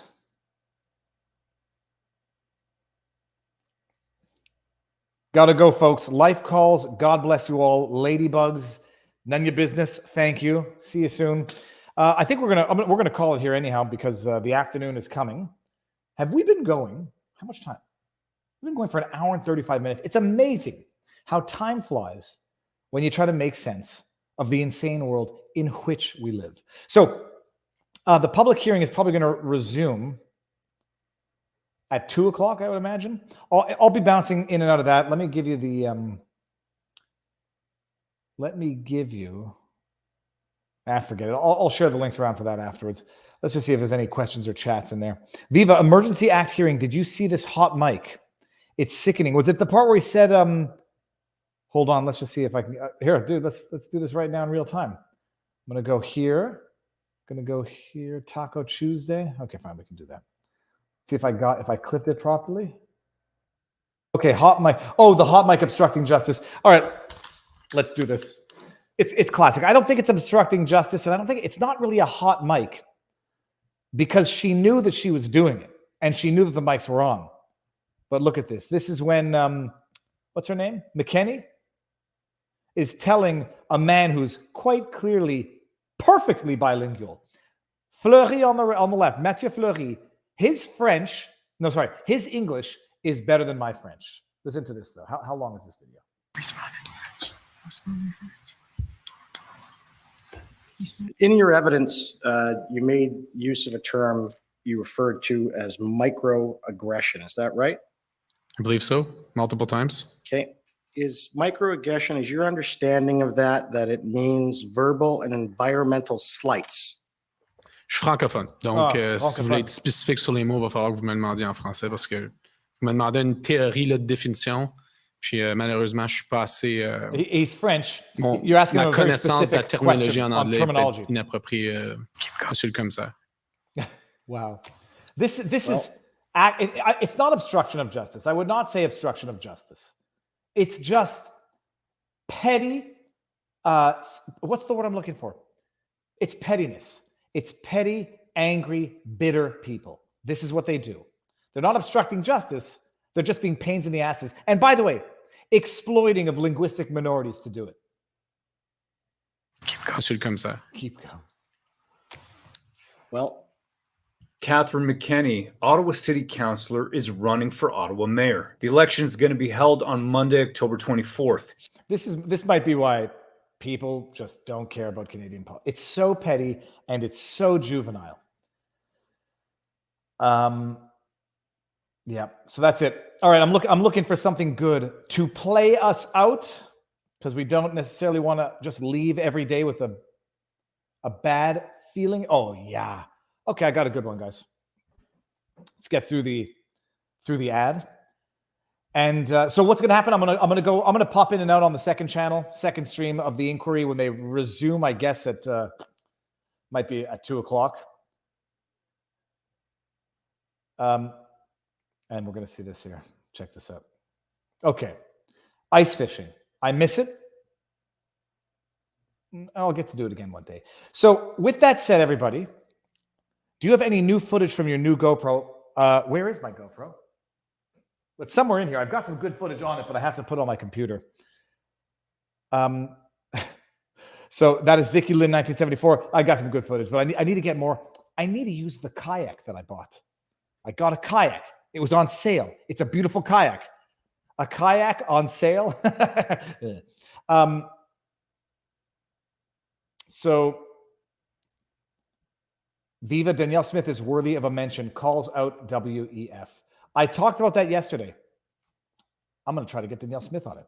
Gotta go, folks. Life calls. God bless you all. Ladybugs, none your business. Thank you. See you soon. I think we're gonna call it here anyhow because the afternoon is coming. Have we been going? How much time? We've been going for an hour and 35 minutes. It's amazing how time flies when you try to make sense of the insane world in which we live. So the public hearing is probably going to resume at 2 o'clock, I would imagine. I'll be bouncing in and out of that. Let me give you the... forget it. I'll share the links around for that afterwards. Let's just see if there's any questions or chats in there. Viva, Emergency Act hearing. Did you see this hot mic? It's sickening. Was it the part where he said, hold on, let's just see if I can, here, dude, let's do this right now in real time. I'm going to go here. Taco Tuesday. Okay, fine, we can do that. See if I clipped it properly. Okay, hot mic. Oh, the hot mic obstructing justice. All right, let's do this. It's classic. I don't think it's obstructing justice, and I don't think it's not really a hot mic because she knew that she was doing it, and she knew that the mics were on. But look at this. This is when, what's her name? McKinney is telling a man who's quite clearly perfectly bilingual. Fleury on the left, Mathieu Fleury, his English is better than my French. Listen to this, though. How long is this video? In your evidence, you made use of a term you referred to as microaggression. Is that right? I believe so, multiple times. Okay. Is microaggression, is your understanding of that it means verbal and environmental slights? Je suis francophone, donc si francophone. vous voulez être spécifique sur les mots, il va falloir que vous me demandiez en français parce que vous me demandez une théorie là, de définition, puis malheureusement, je suis pas assez... He's French. You're asking ma him a very connaissance de la specific terminologie question en on anglais est terminology. peut-être inappropriée, monsieur le commissaire. Wow. This is... It's not obstruction of justice. I would not say obstruction of justice. It's just petty. What's the word I'm looking for? It's pettiness. It's petty, angry, bitter people. This is what they do. They're not obstructing justice. They're just being pains in the asses. And by the way, exploiting of linguistic minorities to do it. Keep going, monsieur le commissaire. Keep going. Well, Catherine McKenney, Ottawa City Councillor, is running for Ottawa Mayor. The election is going to be held on Monday, October 24th. This might be why people just don't care about Canadian politics. It's so petty and it's so juvenile. Yeah, so that's it. All right, I'm looking for something good to play us out because we don't necessarily want to just leave every day with a bad feeling. Oh yeah. Okay, I got a good one, guys. Let's get through the ad. And so what's going to happen? I'm going to pop in and out on the second channel, second stream of the inquiry when they resume. I guess at might be at 2 o'clock. And we're going to see this here. Check this out. Okay, ice fishing. I miss it. I'll get to do it again one day. So with that said, everybody. Do you have any new footage from your new GoPro? Where is my GoPro? It's somewhere in here. I've got some good footage on it, but I have to put it on my computer. So that is Vicky Lynn 1974. I got some good footage, but I need to get more. I need to use the kayak that I bought. I got a kayak. It was on sale. It's a beautiful kayak. A kayak on sale. So Viva, Danielle Smith is worthy of a mention, calls out WEF. I talked about that yesterday. I'm going to try to get Danielle Smith on it.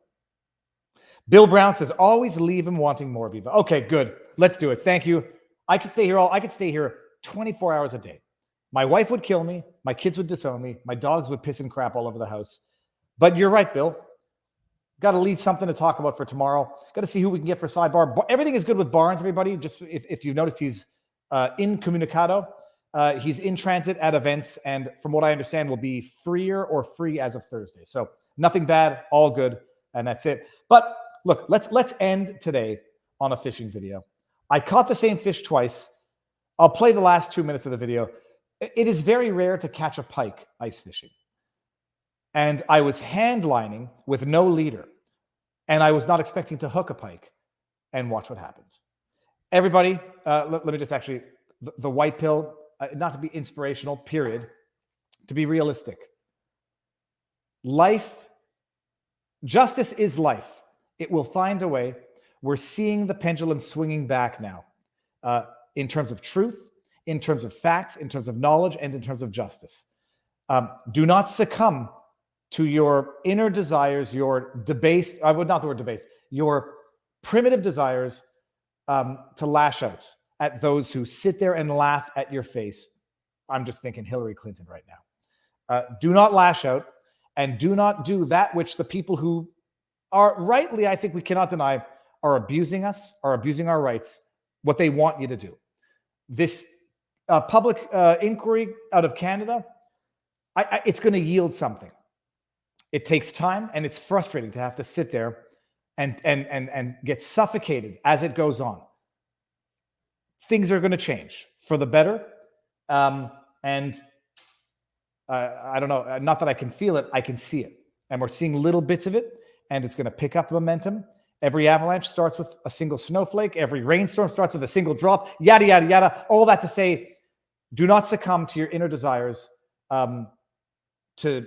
Bill Brown says, always leave him wanting more, Viva. Okay, good. Let's do it. Thank you. I could stay here 24 hours a day. My wife would kill me. My kids would disown me. My dogs would piss and crap all over the house. But you're right, Bill. Got to leave something to talk about for tomorrow. Got to see who we can get for sidebar. Everything is good with Barnes, everybody. Just if you've noticed, he's incommunicado. He's in transit at events, and from what I understand, will be freer or free as of Thursday. So nothing bad, all good, and that's it. But look, let's end today on a fishing video. I caught the same fish twice. I'll play the last 2 minutes of the video. It is very rare to catch a pike ice fishing. And I was hand lining with no leader, and I was not expecting to hook a pike. And watch what happened. Everybody, let me just actually, the white pill, not to be inspirational, period, to be realistic. Life, justice is life. It will find a way. We're seeing the pendulum swinging back now in terms of truth, in terms of facts, in terms of knowledge, and in terms of justice. Do not succumb to your inner desires, your debased, not the word debased, your primitive desires to lash out at those who sit there and laugh at your face. I'm just thinking Hillary Clinton right now. Do not lash out, and do not do that which the people who are rightly, I think we cannot deny, are abusing us, are abusing our rights, what they want you to do. This public inquiry out of Canada, it's going to yield something. It takes time, and it's frustrating to have to sit there and get suffocated as it goes on. Things are going to change for the better. I don't know, not that I can feel it, I can see it. And we're seeing little bits of it, and it's going to pick up momentum. Every avalanche starts with a single snowflake. Every rainstorm starts with a single drop, yada, yada, yada. All that to say, do not succumb to your inner desires to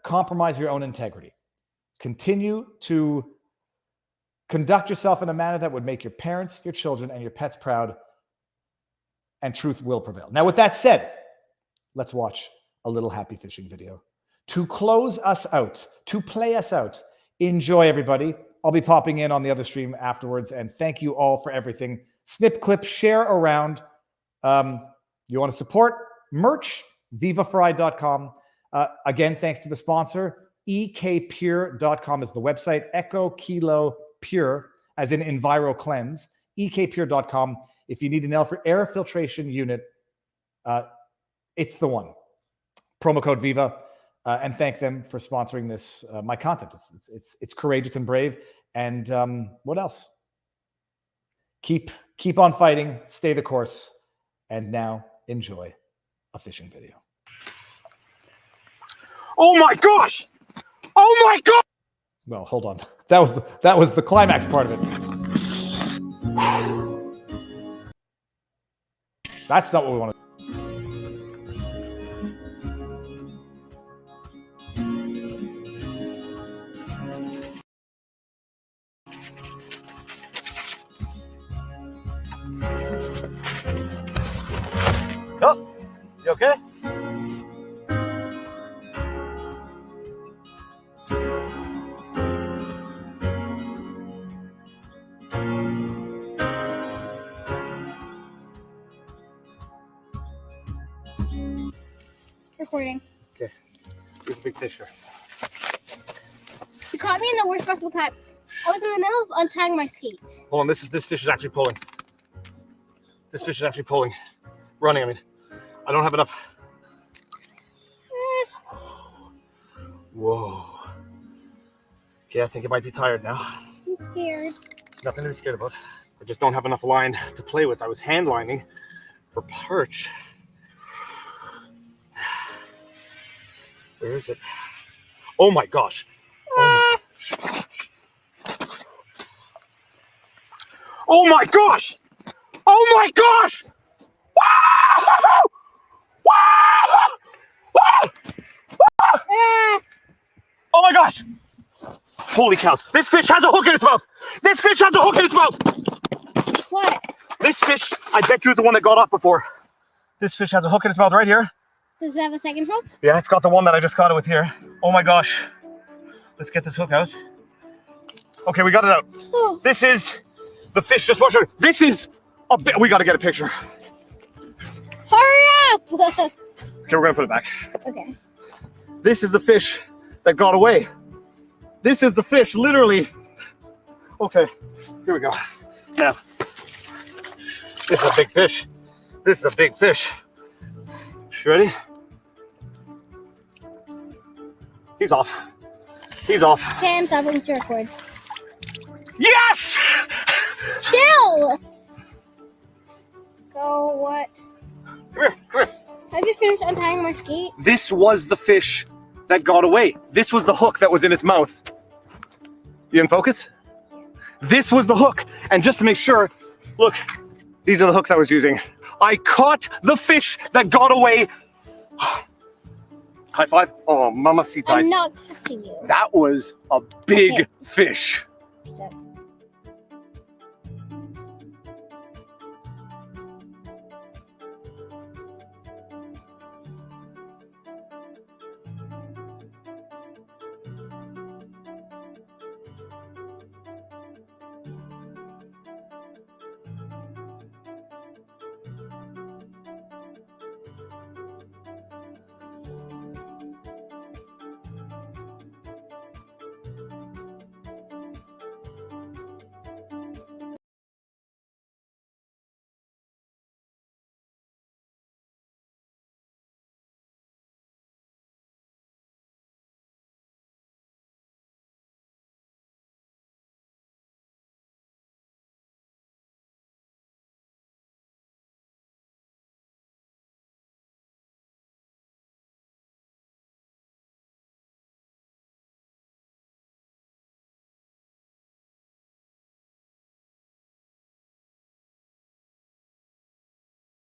compromise your own integrity. Continue to conduct yourself in a manner that would make your parents, your children, and your pets proud, and truth will prevail. Now, with that said, let's watch a little happy fishing video to close us out, to play us out. Enjoy, everybody. I'll be popping in on the other stream afterwards, and thank you all for everything. Snip, clip, share around. You want to support merch? VivaFrei.com. Again, thanks to the sponsor. ekpure.com is the website. Echo Kilo Pure, as in Enviro Cleanse. ekpure.com. If you need an air filtration unit, it's the one. Promo code VIVA. And thank them for sponsoring this, my content. It's courageous and brave. And what else? Keep on fighting. Stay the course. And now enjoy a fishing video. Oh my gosh! Oh my god! Well, hold on. That was the climax part of it. That's not what we want to do. Oh, you okay? Recording. Okay. Here's a big fish here. You caught me in the worst possible time. I was in the middle of untying my skates. Hold on, this fish is actually pulling. This fish is actually pulling. Running, I mean. I don't have enough. Whoa. Okay, I think it might be tired now. I'm scared. There's nothing to be scared about. I just don't have enough line to play with. I was hand lining for perch. Where is it? Oh my gosh. Oh my gosh. Oh my gosh. Wow! Wow! Wow! Oh my gosh. Holy cows. This fish has a hook in its mouth. This fish has a hook in its mouth. What? This fish, I bet you, is the one that got off before. This fish has a hook in its mouth right here. Does it have a second hook? Yeah, it's got the one that I just caught it with here. Oh my gosh. Let's get this hook out. Okay, we got it out. Oh. This is the fish just washed out. This is a bit. We got to get a picture. Hurry up! Okay, we're going to put it back. Okay. This is the fish that got away. This is the fish, literally. Okay, here we go. Now, this is a big fish. This is a big fish. You ready? He's off. He's off. Okay, I'm stopping to record. Yes! Chill! Go what? Come here, come here. I just finished untying my skate. This was the fish that got away. This was the hook that was in its mouth. You in focus? This was the hook. And just to make sure, look, these are the hooks I was using. I caught the fish that got away. High five. Oh, mamacita. I'm not touching you. That was a big fish. So.